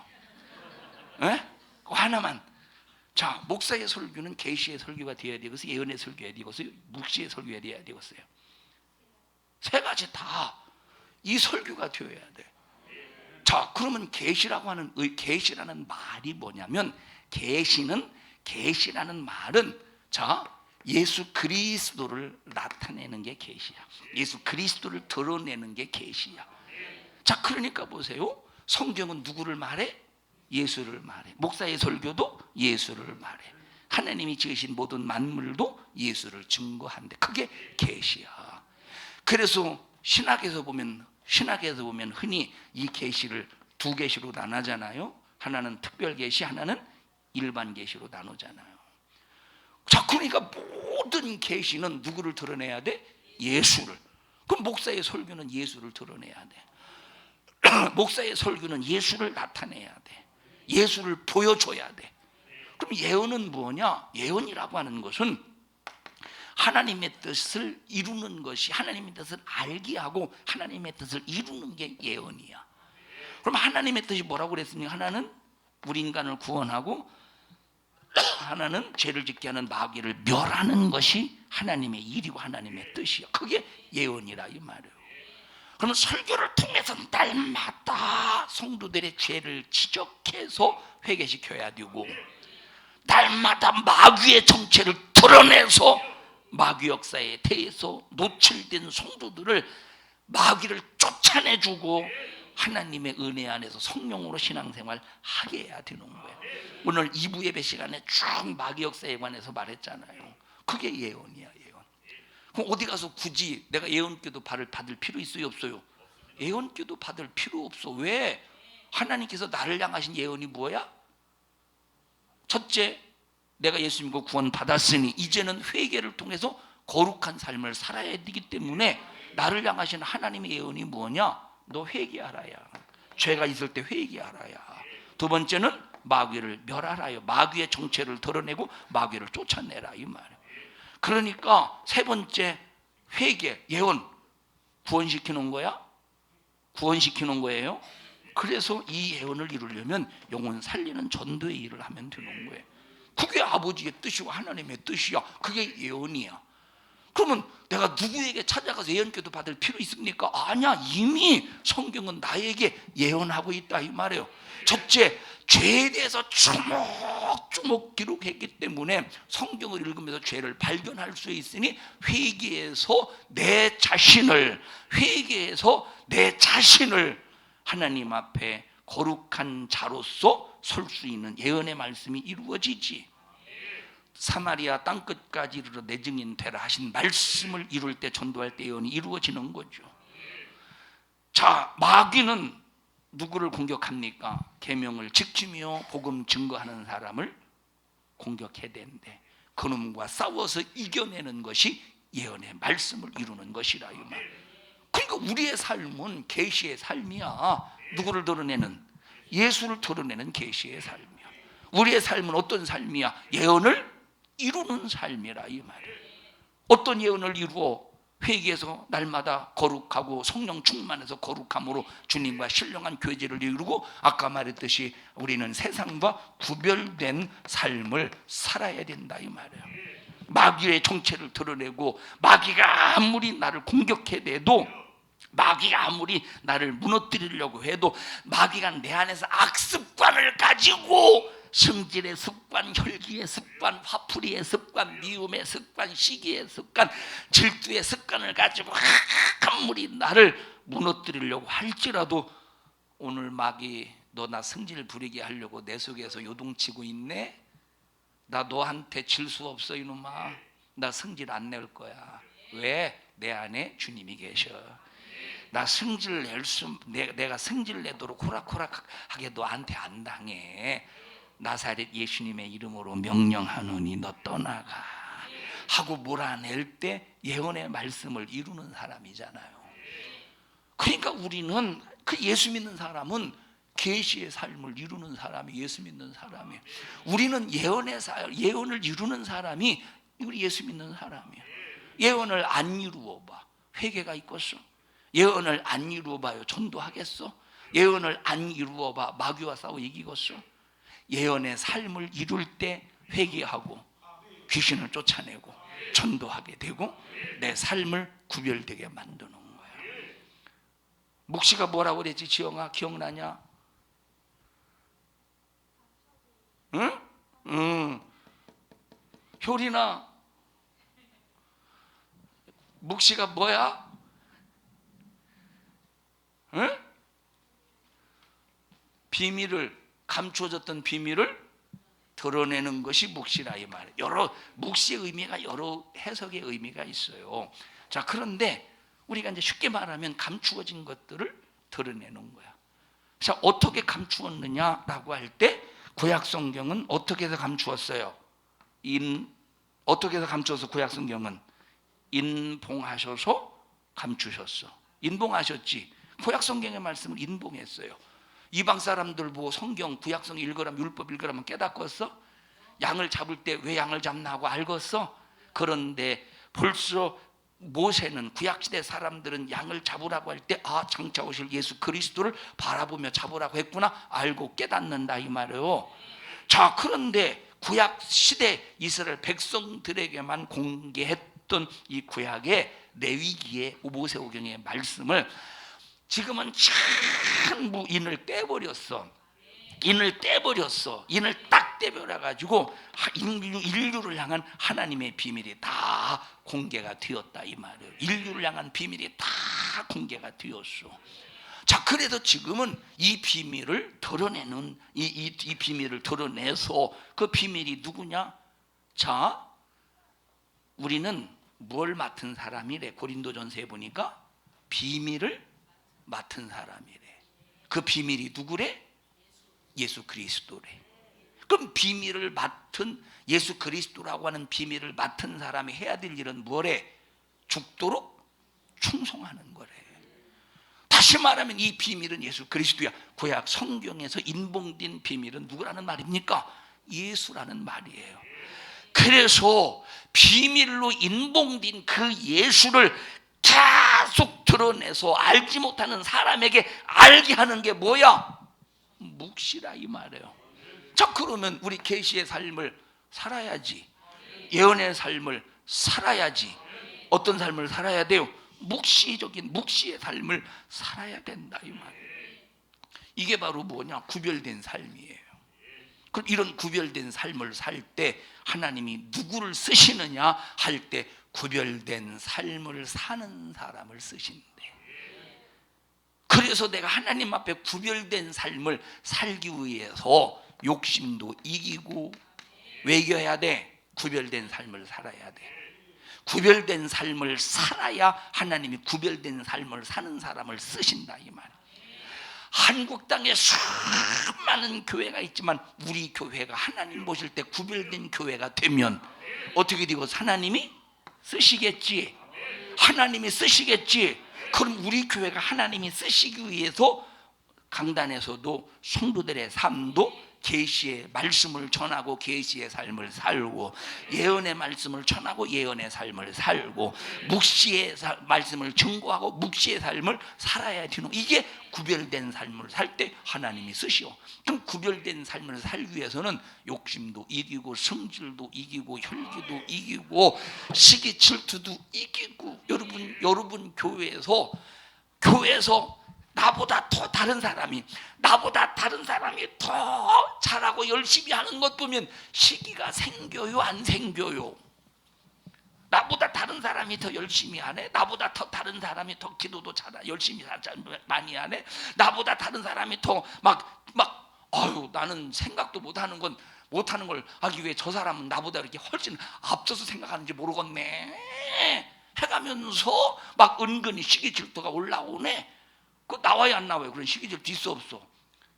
에? 꼭 하나만. 자, 목사의 설교는 계시의 설교가 되어야 되겠어요. 예언의 설교가 되겠어요. 묵시의 설교가 되어야 되겠어요. 세 가지 다 이 설교가 되어야 돼. 자, 그러면 계시라는 말이 뭐냐면 계시라는 말은 자, 예수 그리스도를 나타내는 게 계시야. 예수 그리스도를 드러내는 게 계시야. 자, 그러니까 보세요. 성경은 누구를 말해? 예수를 말해. 목사의 설교도 예수를 말해. 하나님이 지으신 모든 만물도 예수를 증거한대. 그게 계시야. 그래서 신학에서 보면 흔히 이 계시를 두 계시로 나누잖아요. 하나는 특별 계시, 하나는 일반 계시로 나누잖아요. 자, 그러니까 모든 계시는 누구를 드러내야 돼? 예수를. 그럼 목사의 설교는 예수를 드러내야 돼. 목사의 설교는 예수를 나타내야 돼. 예수를 보여줘야 돼. 그럼 예언은 뭐냐? 예언이라고 하는 것은 하나님의 뜻을 이루는 것이, 하나님의 뜻을 알게 하고 하나님의 뜻을 이루는 게 예언이야. 그럼 하나님의 뜻이 뭐라고 그랬습니까? 하나는 우리 인간을 구원하고 하나는 죄를 짓게 하는 마귀를 멸하는 것이 하나님의 일이고 하나님의 뜻이야. 그게 예언이라 이 말이에요. 그러면 설교를 통해서 날마다 성도들의 죄를 지적해서 회개시켜야 되고, 날마다 마귀의 정체를 드러내서 마귀 역사에 대해서 노출된 성도들을 마귀를 쫓아내주고 하나님의 은혜 안에서 성령으로 신앙생활 하게 해야 되는 거예요. 오늘 2부 예배 시간에 쭉 마귀 역사에 관해서 말했잖아요. 그게 예언이야, 예언. 그럼 어디 가서 굳이 내가 예언기도 받을 필요 있어요, 없어요? 예언기도 받을 필요 없어. 왜? 하나님께서 나를 향하신 예언이 뭐야? 첫째, 내가 예수님과 구원 받았으니 이제는 회개를 통해서 거룩한 삶을 살아야 되기 때문에 나를 향하신 하나님의 예언이 뭐냐? 너 회개하라야. 죄가 있을 때 회개하라야. 두 번째는 마귀를 멸하라요. 마귀의 정체를 드러내고 마귀를 쫓아내라 이 말이에요. 그러니까 세 번째 회개, 예언, 구원시키는 거야? 구원시키는 거예요. 그래서 이 예언을 이루려면 영혼 살리는 전도의 일을 하면 되는 거예요. 그게 아버지의 뜻이고 하나님의 뜻이야. 그게 예언이야. 그러면 내가 누구에게 찾아가서 예언기도 받을 필요 있습니까? 아니야. 이미 성경은 나에게 예언하고 있다 이 말이에요. 첫째, 죄에 대해서 주목주목 기록했기 때문에 성경을 읽으면서 죄를 발견할 수 있으니 회개해서 내 자신을 하나님 앞에 거룩한 자로서 설 수 있는 예언의 말씀이 이루어지지. 사마리아 땅끝까지 이르러 내 증인 되라 하신 말씀을 이룰 때, 전도할 때 예언이 이루어지는 거죠. 자, 마귀는 누구를 공격합니까? 계명을 지키며 복음 증거하는 사람을 공격해야 되는데 그놈과 싸워서 이겨내는 것이 예언의 말씀을 이루는 것이라 이 말. 그러니까 우리의 삶은 계시의 삶이야. 누구를 드러내는? 예수를 드러내는 계시의 삶이야. 우리의 삶은 어떤 삶이야? 예언을 이루는 삶이라 이 말이에요. 어떤 예언을 이루어? 회개해서 날마다 거룩하고 성령 충만해서 거룩함으로 주님과 신령한 교제를 이루고 아까 말했듯이 우리는 세상과 구별된 삶을 살아야 된다 이 말이에요. 마귀의 정체를 드러내고 마귀가 아무리 나를 공격해대도, 마귀가 아무리 나를 무너뜨리려고 해도, 마귀가 내 안에서 악습관을 가지고 승질의 습관, 혈기의 습관, 화풀이의 습관, 미움의 습관, 시기의 습관, 질투의 습관을 가지고 아무리 나를 무너뜨리려고 할지라도, 오늘 마귀 너 나 승질 부리게 하려고 내 속에서 요동치고 있네? 나 너한테 질 수 없어 이놈아. 나 승질 안 낼 거야. 왜? 내 안에 주님이 계셔. 나 승질 내가 승질 내도록 호락호락하게 너한테 안 당해. 나사렛 예수님의 이름으로 명령하노니 너 떠나가 하고 몰아낼 때 예언의 말씀을 이루는 사람이잖아요. 그러니까 우리는, 그 예수 믿는 사람은 계시의 삶을 이루는 사람이 예수 믿는 사람이에요. 우리는 예언을 이루는 사람이 우리 예수 믿는 사람이에요. 예언을 안 이루어봐. 회개가 있겠어? 예언을 안 이루어봐요. 전도하겠어? 예언을 안 이루어봐. 마귀와 싸워 이기겠어? 예언의 삶을 이룰 때 회개하고 귀신을 쫓아내고 전도하게 되고 내 삶을 구별되게 만드는 거예요. 묵시가 뭐라고 그랬지? 지영아 기억나냐? 응? 효리나, 묵시가 뭐야? 응? 감추어졌던 비밀을 드러내는 것이 묵시라 이 말이에요. 묵시의 의미가 여러 해석의 의미가 있어요. 자, 그런데 우리가 이제 쉽게 말하면 감추어진 것들을 드러내는 거야. 자, 어떻게 감추었느냐라고 할 때 구약 성경은 어떻게 해서 감추었어요? 어떻게 해서 감추어서 구약 성경은 인봉하셔서 감추셨어. 인봉하셨지. 구약 성경의 말씀을 인봉했어요. 이방 사람들 보고 성경 구약 성경 읽으라면, 율법 읽으라면 깨닫겠어? 양을 잡을 때 왜 양을 잡나 하고 알겠어? 그런데 벌써 모세는, 구약시대 사람들은 양을 잡으라고 할 때 장차 오실 예수 그리스도를 바라보며 잡으라고 했구나 알고 깨닫는다 이 말이에요. 자, 그런데 구약시대 이스라엘 백성들에게만 공개했던 이 구약의 레위기의 모세오경의 말씀을 지금은 전부 인을 떼버렸어. 인을 딱 떼버려가지고 인류를 향한 하나님의 비밀이 다 공개가 되었다 이 말이에요. 인류를 향한 비밀이 다 공개가 되었어. 자, 그래서 지금은 이 비밀을 드러내는 이 비밀을 드러내서 그 비밀이 누구냐? 자, 우리는 뭘 맡은 사람이래? 고린도전서에 보니까 비밀을 맡은 사람이래. 그 비밀이 누구래? 예수 그리스도래. 그럼 비밀을 맡은, 예수 그리스도라고 하는 비밀을 맡은 사람이 해야 될 일은 뭐래? 죽도록 충성하는 거래. 다시 말하면 이 비밀은 예수 그리스도야. 구약 성경에서 인봉된 비밀은 누구라는 말입니까? 예수라는 말이에요. 그래서 비밀로 인봉된 그 예수를 계속 드러내서 알지 못하는 사람에게 알게 하는 게 뭐야? 묵시라 이 말이에요. 자, 그러면 우리 계시의 삶을 살아야지. 예언의 삶을 살아야지. 어떤 삶을 살아야 돼요? 묵시적인 묵시의 삶을 살아야 된다 이 말이에요. 이게 바로 뭐냐? 구별된 삶이에요. 그럼 이런 구별된 삶을 살 때 하나님이 누구를 쓰시느냐 할 때 구별된 삶을 사는 사람을 쓰신대. 그래서 내가 하나님 앞에 구별된 삶을 살기 위해서 욕심도 이기고 왜 이겨야 돼? 구별된 삶을 살아야 돼. 구별된 삶을 살아야 하나님이 구별된 삶을 사는 사람을 쓰신다 이 말. 한국 땅에 수많은 교회가 있지만 우리 교회가 하나님 보실 때 구별된 교회가 되면 어떻게 되고 하나님이 쓰시겠지. 하나님이 쓰시겠지. 그럼 우리 교회가 하나님이 쓰시기 위해서 강단에서도 성도들의 삶도 계시의 말씀을 전하고 계시의 삶을 살고, 예언의 말씀을 전하고 예언의 삶을 살고, 묵시의 말씀을 증거하고 묵시의 삶을 살아야 되는, 이게 구별된 삶을 살 때 하나님이 쓰시오. 그럼 구별된 삶을 살기 위해서는 욕심도 이기고 성질도 이기고 혈기도 이기고 시기 질투도 이기고. 여러분 교회에서 나보다 더 다른 사람이 더 잘하고 열심히 하는 것 보면 시기가 생겨요, 안 생겨요? 나보다 다른 사람이 더 열심히 하네? 나보다 더 다른 사람이 더 기도도 열심히 많이 하네? 나보다 다른 사람이 더 나는 생각도 못하는 걸 하기 위해 저 사람은 나보다 이렇게 훨씬 앞서서 생각하는지 모르겠네 해가면서 막 은근히 시기 질투가 올라오네. 그거 나와요, 안 나와요? 그런 시기 질투 있어 없어?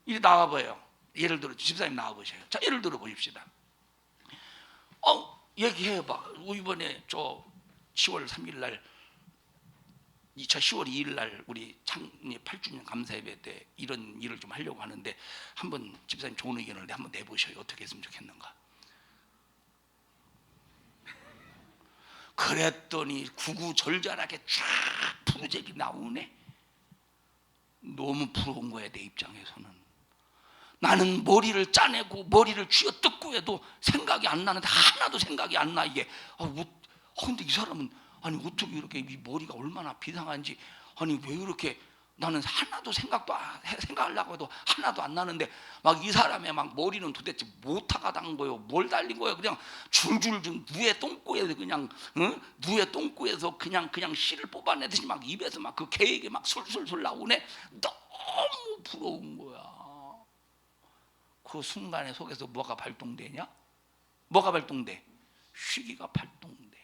이제 나와봐요. 예를 들어 집사님 나와보세요. 자, 예를 들어 보십시다. 얘기해봐. 이번에 저 10월 3일 날 10월 2일 날 우리 창립 8주년 감사예배 때 이런 일을 좀 하려고 하는데 한번 집사님 좋은 의견을 한번 내보셔요. 어떻게 했으면 좋겠는가? 그랬더니 구구절절하게 쫙 프로젝트가 나오네. 너무 부러운 거야, 내 입장에서는. 나는 머리를 짜내고 머리를 쥐어뜯고 해도 생각이 안 나는데 하나도 생각이 안 나. 이게 근데 이 사람은 어떻게 이렇게 이 머리가 얼마나 비상한지, 왜 이렇게 나는 하나도 생각하려고 해도 하나도 안 나는데 막 이 사람의 막 머리는 도대체 뭐타가 단 거요? 뭘 달린 거예요? 그냥 줄줄 누에 똥꼬에서 그냥 누에 똥꼬에서 그냥 씨를 뽑아내듯이 막 입에서 막 그 계획이 막 술술술 나오네. 너무 부러운 거야. 그 순간에 속에서 뭐가 발동되냐? 뭐가 발동돼? 시기가 발동돼.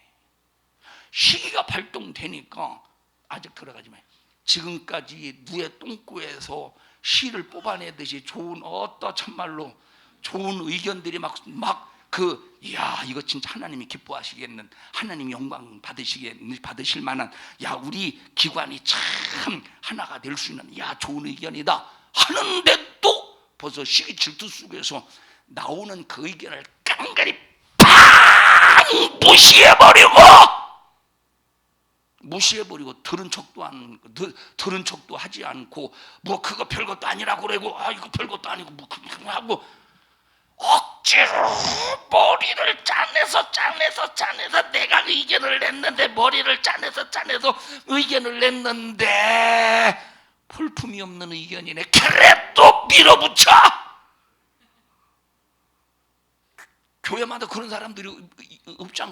시기가 발동되니까 아직 들어가지 마요. 지금까지 누의 똥꼬에서 씨를 뽑아내듯이 좋은 참말로 좋은 의견들이 이거 진짜 하나님이 기뻐하시겠는, 하나님이 영광 받으실 만한, 우리 기관이 참 하나가 될 수 있는 좋은 의견이다 하는데도 벌써 시기 질투 속에서 나오는 그 의견을 깡그리 팡 무시해버리고 들은 척도 하지 않고 그거 별것도 아니라고 그러고 이거 별것도 아니고 그거 하고 억지로 머리를 짜내서 내가 의견을 냈는데 머리를 짜내서 의견을 냈는데 볼품이 없는 의견이네. 그래 또 밀어붙여. 교회마다 그런 사람들이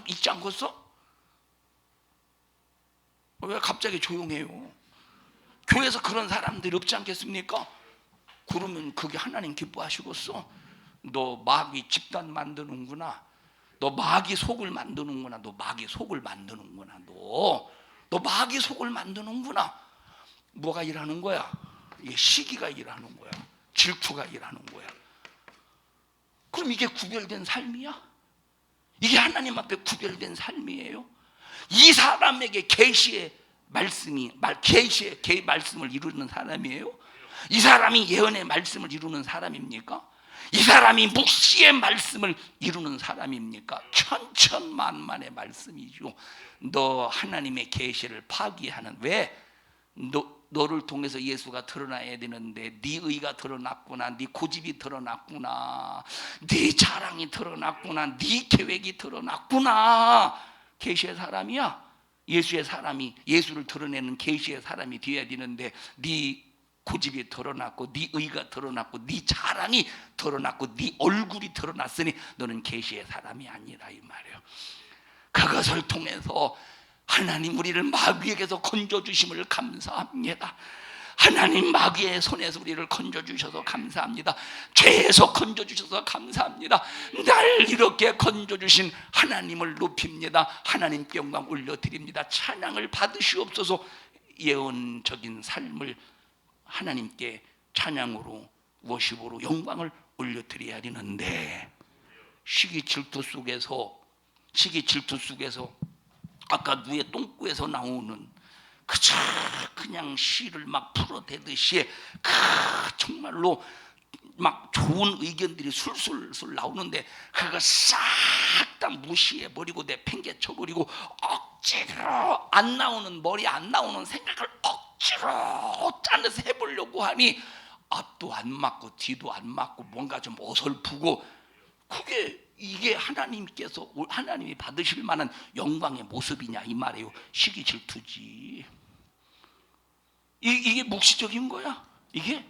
있지 않겠어? 왜 갑자기 조용해요? 교회에서 그런 사람들이 없지 않겠습니까? 그러면 그게 하나님 기뻐하시겠어? 너 마귀 집단 만드는구나. 너 마귀 속을 만드는구나. 너 마귀 속을 만드는구나. 뭐가 일하는 거야? 이게 시기가 일하는 거야. 질투가 일하는 거야. 그럼 이게 구별된 삶이야? 이게 하나님 앞에 구별된 삶이에요? 이 사람에게 계시의 계시의 말씀을 이루는 사람이에요? 이 사람이 예언의 말씀을 이루는 사람입니까? 이 사람이 묵시의 말씀을 이루는 사람입니까? 천천만만의 말씀이죠. 너 하나님의 계시를 파기하는, 왜? 너를 통해서 예수가 드러나야 되는데 네 의가 드러났구나, 네 고집이 드러났구나, 네 자랑이 드러났구나, 네 계획이 드러났구나. 계시의 사람이야. 예수의 사람이, 예수를 드러내는 계시의 사람이 되어야 되는데 네 고집이 드러났고 네 의가 드러났고 네 자랑이 드러났고 네 얼굴이 드러났으니 너는 계시의 사람이 아니라 이 말이에요. 그것을 통해서 하나님 우리를 마귀에게서 건져주심을 감사합니다. 하나님 마귀의 손에서 우리를 건져주셔서 감사합니다. 죄에서 건져주셔서 감사합니다. 날 이렇게 건져주신 하나님을 높입니다. 하나님께 영광 올려드립니다. 찬양을 받으시옵소서. 예언적인 삶을 하나님께 찬양으로 워십으로 영광을 올려드려야 되는데, 시기 질투 속에서 아까 누의 똥구에서 나오는 그냥 씨를 막 풀어대듯이 정말로 막 좋은 의견들이 술술 나오는데 그거 싹 다 무시해버리고 내팽개쳐버리고 억지로 안 나오는, 머리 안 나오는 생각을 억지로 짜내서 해보려고 하니 앞도 안 맞고 뒤도 안 맞고 뭔가 좀 어설프고, 이게 하나님이 받으실 만한 영광의 모습이냐 이 말이에요. 시기 질투지. 이게 묵시적인 거야? 이게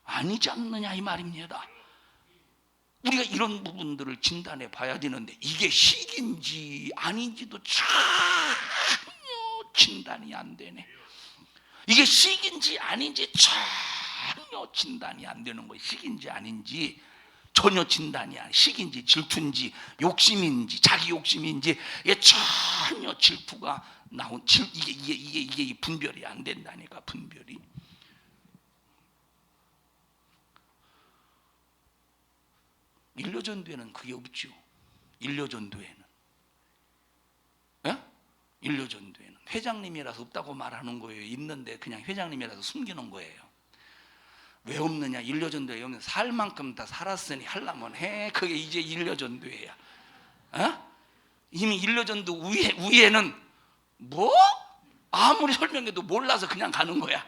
아니지 않느냐 이 말입니다. 우리가 이런 부분들을 진단해 봐야 되는데 이게 시기인지 아닌지도 전혀 진단이 안 되네. 이게 시기인지 아닌지 전혀 진단이 안 되는 거예요. 시기인지 아닌지 전혀 진단이 아니야. 시기인지 질투인지 욕심인지 자기 욕심인지 이게 전혀 질투가 이게 분별이 안 된다니까. 분별이. 일려전도에는 그게 없죠. 일려전도에는 회장님이라서 없다고 말하는 거예요. 있는데 그냥 회장님이라서 숨기는 거예요. 왜 없느냐? 일려전도에 없는, 살 만큼 다 살았으니 하려면 해. 그게 이제 일려전도예요. 이미 일려전도 위에는 뭐 아무리 설명해도 몰라서 그냥 가는 거야.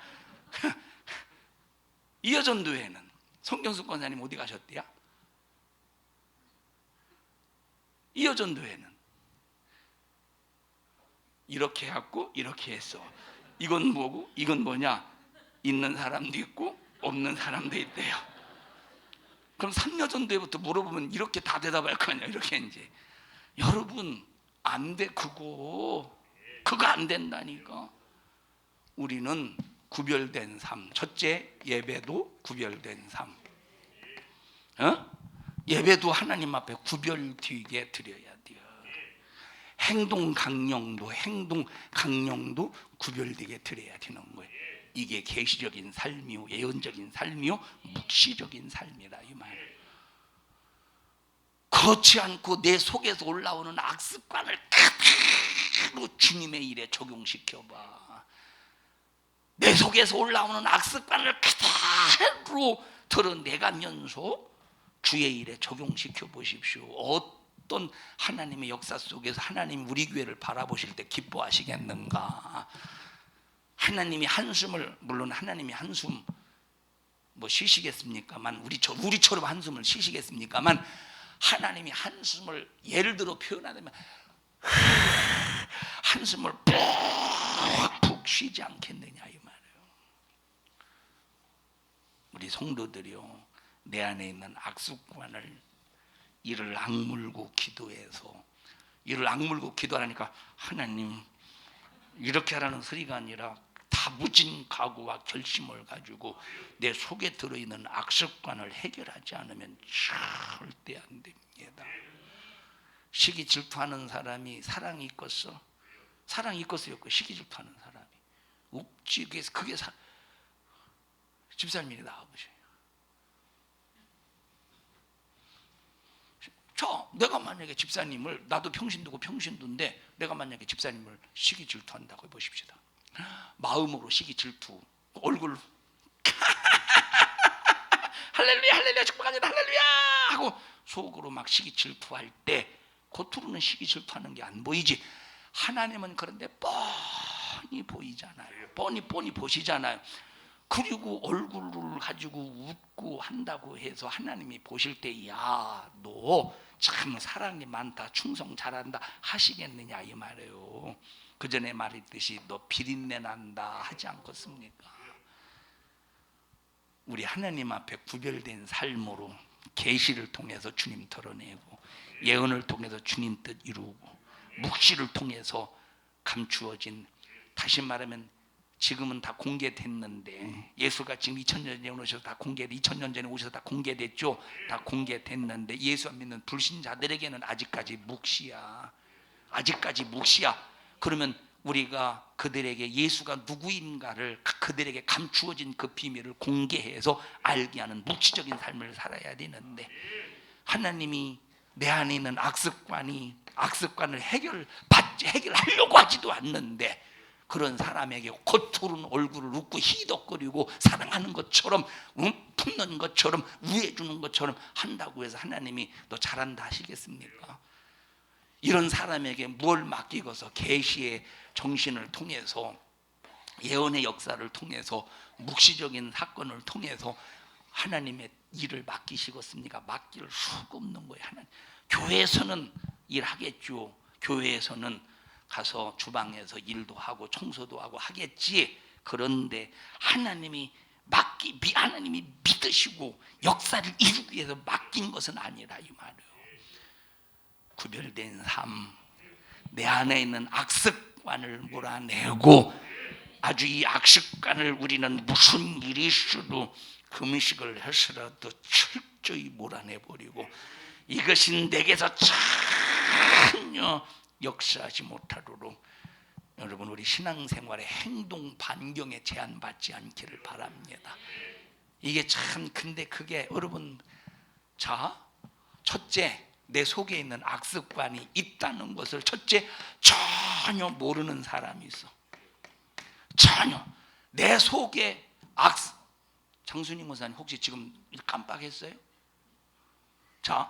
이여전도에는 성경숙 권사님 어디 가셨대요? 이여전도에는 이렇게 해갖고 이렇게 했어. 이건 뭐고 이건 뭐냐? 있는 사람도 있고 없는 사람도 있대요. 그럼 삼여전도에부터 물어보면 이렇게 다 대답할 거 아니야. 이렇게 이제 여러분 안 돼. 그거 안 된다니까. 우리는 구별된 삶. 첫째, 예배도 구별된 삶. 예배도 하나님 앞에 구별되게 드려야 돼요. 행동 강령도 구별되게 드려야 되는 거예요. 이게 계시적인 삶이요, 예언적인 삶이요, 묵시적인 삶이다 이 말. 그렇지 않고 내 속에서 올라오는 악습관을 그대로 주님의 일에 적용시켜봐. 내 속에서 올라오는 악습관을 그대로 드러내가면서 주의 일에 적용시켜 보십시오. 어떤 하나님의 역사 속에서 하나님 우리 교회를 바라보실 때 기뻐하시겠는가? 하나님이 한숨을, 물론 하나님이 한숨 뭐 쉬시겠습니까만, 우리처럼 한숨을 쉬시겠습니까만, 하나님이 한숨을 예를 들어 표현하자면 한숨을 푹 쉬지 않겠느냐 이 말이에요. 우리 성도들이요, 내 안에 있는 악습관을 이를 악물고 기도해서, 이를 악물고 기도하니까 하나님 이렇게 하라는 소리가 아니라 다무진 각오와 결심을 가지고 내 속에 들어있는 악습관을 해결하지 않으면 절대 안 됩니다. 시기 질투하는 사람이 사랑이 있겠어? 사랑이 있겠어요? 시기 질투하는 사람이 없지. 그게 집사님이 나와보세요. 내가 만약에 집사님을, 나도 평신도고 평신도인데 내가 만약에 집사님을 시기 질투한다고 해보십시다. 마음으로 시기 질투, 얼굴 할렐루야 할렐루야 축복합니다 할렐루야 하고 속으로 막 시기 질투할 때 겉으로는 시기 질투하는 게 안 보이지. 하나님은 그런데 뻔히 보이잖아요. 뻔히 보시잖아요. 그리고 얼굴을 가지고 웃고 한다고 해서 하나님이 보실 때 야, 너 참 사랑이 많다, 충성 잘한다 하시겠느냐 이 말이에요. 그 전에 말했듯이 너 비린내 난다 하지 않겠습니까? 우리 하나님 앞에 구별된 삶으로 계시를 통해서 주님 드러내고 예언을 통해서 주님 뜻 이루고 묵시를 통해서 감추어진, 다시 말하면 지금은 다 공개됐는데 예수가 지금 2000년 전에 오셔서 다 2000년 전에 오셔서 다 공개됐죠. 다 공개됐는데 예수 안 믿는 불신자들에게는 아직까지 묵시야. 아직까지 묵시야. 그러면 우리가 그들에게 예수가 누구인가를 그들에게 감추어진 그 비밀을 공개해서 알게 하는 묵시적인 삶을 살아야 되는데 하나님이 내 안에 있는 악습관을 해결하려고 하지도 않는데 그런 사람에게 겉으로는 얼굴을 웃고 희덕거리고 사랑하는 것처럼 품는 것처럼 우애주는 것처럼 한다고 해서 하나님이 너 잘한다 하시겠습니까? 이런 사람에게 뭘 맡기고서 계시의 정신을 통해서 예언의 역사를 통해서 묵시적인 사건을 통해서 하나님의 일을 맡기시겠습니까? 맡길 수가 없는 거예요. 하나님. 교회에서는 일하겠죠. 교회에서는 가서 주방에서 일도 하고 청소도 하고 하겠지. 그런데 하나님이 믿으시고 역사를 이루기 위해서 맡긴 것은 아니라 이 말이에요. 구별된 삶, 내 안에 있는 악습관을 몰아내고 아주 이 악습관을 우리는 무슨 일이 있어도 금식을 해서라도 철저히 몰아내버리고 이것이 내게서 전혀 역사하지 못하도록 여러분 우리 신앙생활의 행동 반경에 제한받지 않기를 바랍니다. 이게 참 근데 그게 여러분 자 첫째 내 속에 있는 악습관이 있다는 것을 첫째 전혀 모르는 사람이 있어. 전혀 내 속에 장순임 목사님 혹시 지금 깜빡했어요? 자,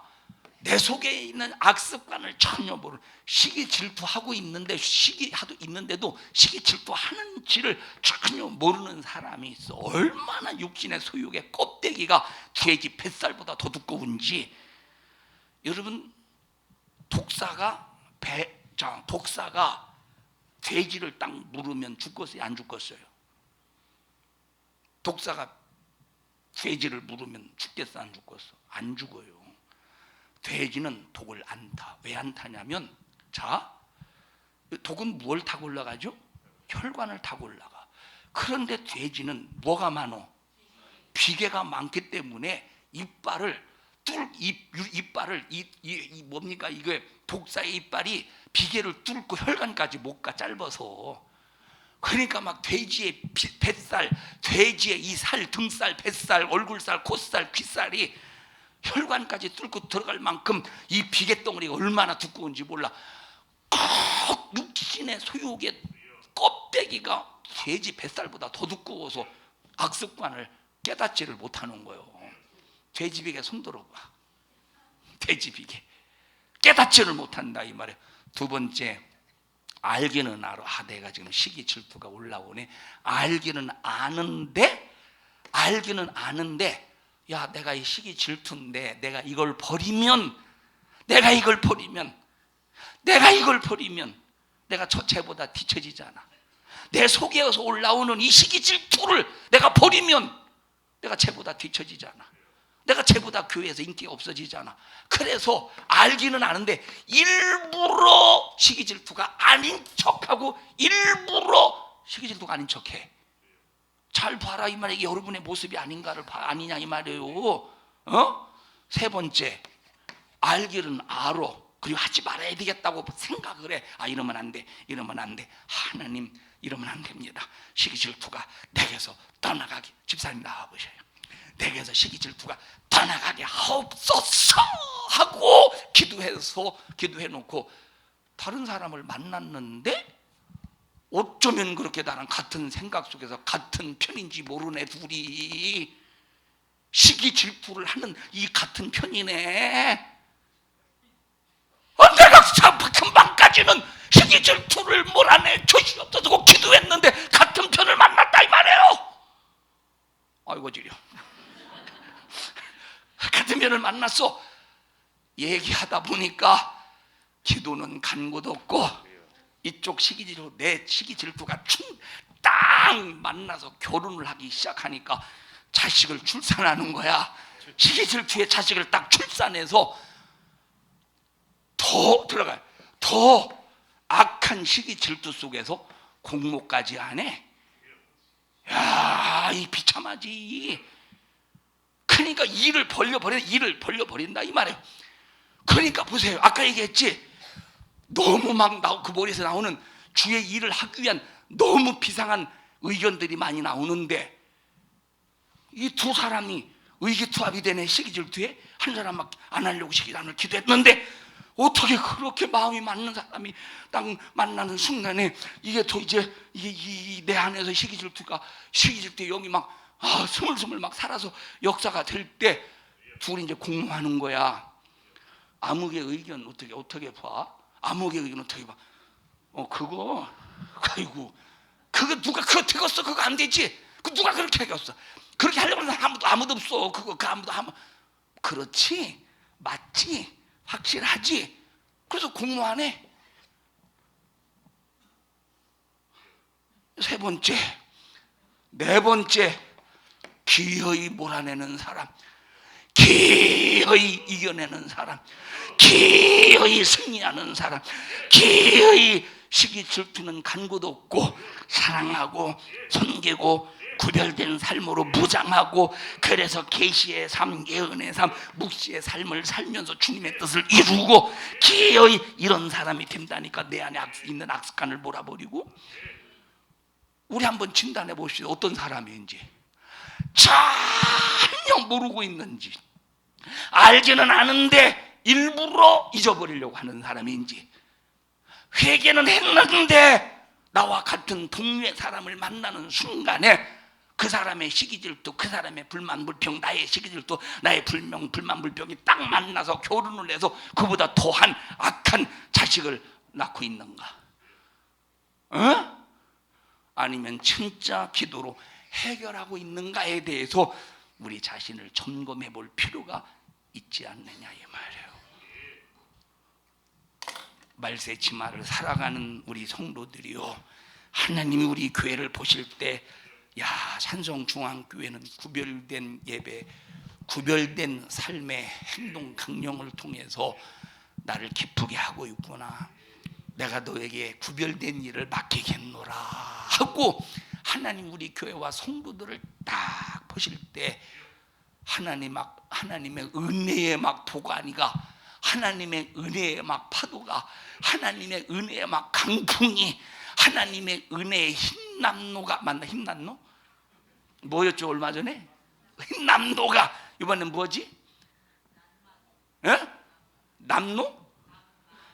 내 속에 있는 악습관을 전혀 모르는 시기 질투하고 있는데도 시기 질투하는지를 전혀 모르는 사람이 있어. 얼마나 육신의 소욕의 껍데기가 돼지 뱃살보다 더 두꺼운지. 여러분 독사가 돼지를 딱 물으면 죽겠어요? 안 죽겠어요? 독사가 돼지를 물으면 죽겠어? 안 죽겠어? 안 죽어요. 돼지는 독을 안 타. 왜 안 타냐면 자 독은 뭘 타고 올라가죠? 혈관을 타고 올라가. 그런데 돼지는 뭐가 많어? 비계가 많기 때문에 이빨을 뭡니까 이게 독사의 이빨이 비계를 뚫고 혈관까지 못 가 짧아서. 그러니까 막 돼지의 뱃살, 돼지의 이 살, 등살, 뱃살, 얼굴살, 콧살, 귓살이 혈관까지 뚫고 들어갈 만큼 이 비계 덩어리가 얼마나 두꺼운지 몰라. 꼭 육신의 소욕의 껍데기가 돼지 뱃살보다 더 두꺼워서 악습관을 깨닫지를 못하는 거예요. 돼지 비계 손들어 봐. 돼지 비계 깨닫지를 못한다 이 말이에요. 두 번째 알기는 알아. 내가 지금 시기 질투가 올라오네. 알기는 아는데 야 내가 이 시기 질투인데 내가 이걸 버리면 내가 쟤보다 뒤처지잖아. 내 속에서 올라오는 이 시기 질투를 내가 버리면 내가 쟤보다 뒤처지잖아. 내가 쟤보다 교회에서 인기가 없어지잖아. 그래서 알기는 아는데 일부러 시기 질투가 아닌 척하고 일부러 시기 질투가 아닌 척해. 잘 봐라 이 말이에요. 여러분의 모습이 아니냐 이 말이에요. 세 번째 알기는 알아. 그리고 하지 말아야 되겠다고 생각을 해. 이러면 안 돼. 하나님 이러면 안 됩니다. 시기 질투가 내게서 떠나가게. 집사님 나와보셔요. 내게서 시기 질투가 떠나가게 하옵소서 하고 기도해놓고 다른 사람을 만났는데 어쩌면 그렇게 나랑 같은 생각 속에서 같은 편인지 모르네 둘이 시기 질투를 하는 이 같은 편이네. 내가 금방까지는 시기 질투를 몰아내 주시옵소서 기도했는데 같은 편을 만났다 이 말이에요. 아이고 지려. 같은 편을 만났어. 얘기하다 보니까 기도는 간 곳 없고 이쪽 시기 질투, 내 시기 질투가 딱 만나서 결혼을 하기 시작하니까 자식을 출산하는 거야. 시기 질투에 자식을 딱 출산해서 더 악한 시기 질투 속에서 공모까지 안 해. 야, 이 비참하지. 그러니까 일을 벌려버린다 이 말이에요. 그러니까 보세요. 아까 얘기했지. 너무 막 그 머리에서 나오는 주의 일을 하기 위한 너무 비상한 의견들이 많이 나오는데 이 두 사람이 의기투합이 되네. 시기 질투에 한 사람 막 안 하려고 시기단을 기도했는데 어떻게 그렇게 마음이 맞는 사람이 딱 만나는 순간에 이게 더 이제 이게 내 안에서 시기 질투에 영이 막 스물스물 막 살아서 역사가 될 때 둘이 이제 공모하는 거야. 암흑의 의견 어떻게 봐? 암흑의 의견 어떻게 봐? 그거 아이고 그거 누가 그거 되겠어? 그거 안 되지. 그 누가 그렇게 하겠어? 그렇게 하려고 하는 사람 아무도 없어. 그렇지 맞지 확실하지. 그래서 공모하네. 세 번째, 네 번째, 기어이 몰아내는 사람, 기어이 이겨내는 사람, 기어이 승리하는 사람, 기어이 시기 질투는 간 곳 없고 사랑하고 섬기고 구별된 삶으로 무장하고 그래서 계시의 삶, 예언의 삶, 묵시의 삶을 살면서 주님의 뜻을 이루고 기어이 이런 사람이 된다니까. 내 안에 있는 악습관을 몰아버리고. 우리 한번 진단해 봅시다. 어떤 사람인지 전혀 모르고 있는지 알지는 않은데 일부러 잊어버리려고 하는 사람인지 회개는 했는데 나와 같은 동료의 사람을 만나는 순간에 그 사람의 시기질투, 그 사람의 불만불평, 나의 시기질투, 나의 불만불평이 딱 만나서 결혼을 해서 그보다 더한 악한 자식을 낳고 있는가? 아니면 진짜 기도로 해결하고 있는가에 대해서 우리 자신을 점검해 볼 필요가 있지 않느냐 이 말이에요. 말세치마를 살아가는 우리 성도들이요, 하나님이 우리 교회를 보실 때 산성중앙교회는 구별된 예배, 구별된 삶의 행동 강령을 통해서 나를 기쁘게 하고 있구나, 내가 너에게 구별된 일을 맡기겠노라 하고 하나님 우리 교회와 성도들을 딱 보실 때 하나님의 은혜의 막 도가니가, 하나님의 은혜의 막 파도가, 하나님의 은혜의 막 강풍이, 하나님의 은혜의 흰남노가 맞나? 흰남노? 뭐였죠 얼마 전에? 흰남노가 이번엔 뭐지? 남노?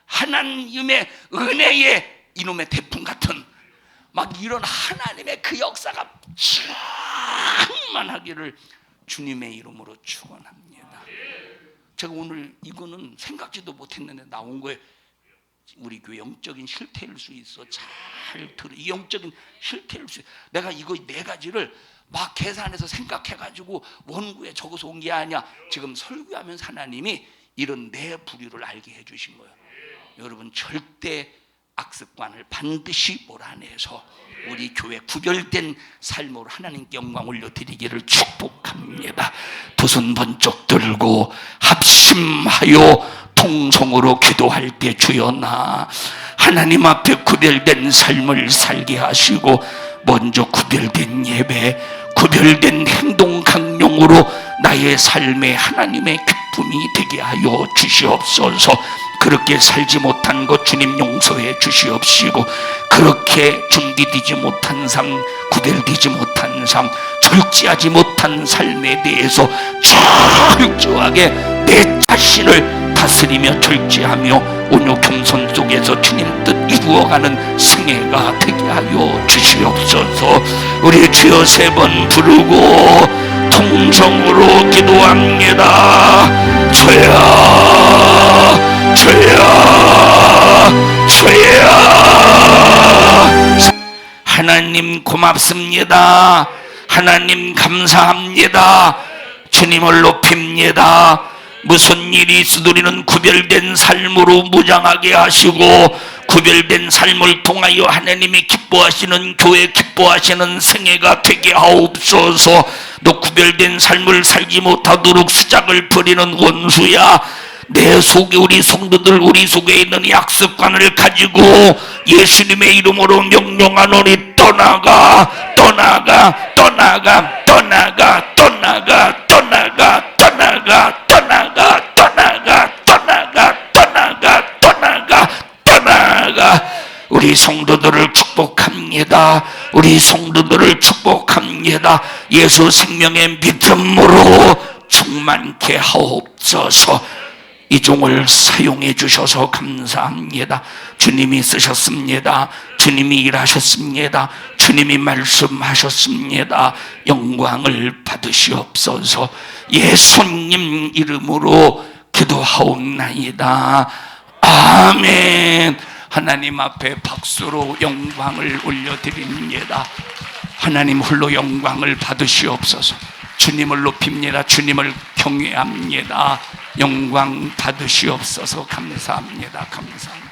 하나님의 은혜의 이놈의 태풍 같은 막 이런 하나님의 그 역사가 충만하기를 주님의 이름으로 축원합니다. 제가 오늘 이거는 생각지도 못했는데 나온 거예요. 우리 교회 영적인 실태일 수 있어. 잘 들어. 이 영적인 실태일 수 있어. 내가 이거 네 가지를 막 계산해서 생각해가지고 원고에 적어서 온 게 아니야. 지금 설교하면서 하나님이 이런 네 부류를 알게 해주신 거예요. 여러분 절대 악습관을 반드시 몰아내서 우리 교회 구별된 삶으로 하나님께 영광 올려드리기를 축복합니다. 두 손 번쩍 들고 합심하여 통성으로 기도할 때 주여 나 하나님 앞에 구별된 삶을 살게 하시고 먼저 구별된 예배, 구별된 행동 강령으로 나의 삶에 하나님의 기쁨이 되게 하여 주시옵소서. 그렇게 살지 못한 것 주님 용서해 주시옵시고, 그렇게 준비되지 못한 삶, 구별되지 못한 삶, 절제하지 못한 삶에 대해서 철저하게 내 자신을 다스리며 절제하며 온유 겸손 속에서 주님 뜻 이루어가는 생애가 되게 하여 주시옵소서. 우리 주여 3번 부르고 통성으로 기도합니다. 주여 주여 주여. 하나님 고맙습니다. 하나님 감사합니다. 주님을 높입니다. 무슨 일이 있어도 우리는 구별된 삶으로 무장하게 하시고 구별된 삶을 통하여 하나님이 기뻐하시는 교회 기뻐하시는 생애가 되게 하옵소서. 너 구별된 삶을 살지 못하도록 수작을 부리는 원수야, 내 속에 우리 성도들 우리 속에 있는 약습관을 가지고 예수님의 이름으로 명령하노니 떠나가 떠나가 떠나가 떠나가 떠나가 떠나가 떠나가 떠나가 떠나가 떠나가 떠나가 떠나가 떠나가. 우리 성도들을 축복합니다. 우리 성도들을 축복합니다. 예수 생명의 믿음으로 충만케 하옵소서. 이 종을 사용해 주셔서 감사합니다. 주님이 쓰셨습니다. 주님이 일하셨습니다. 주님이 말씀하셨습니다. 영광을 받으시옵소서. 예수님 이름으로 기도하옵나이다. 아멘. 하나님 앞에 박수로 영광을 올려드립니다. 하나님 홀로 영광을 받으시옵소서. 주님을 높입니다. 주님을 경외합니다. 영광 받으시옵소서. 감사합니다. 감사합니다.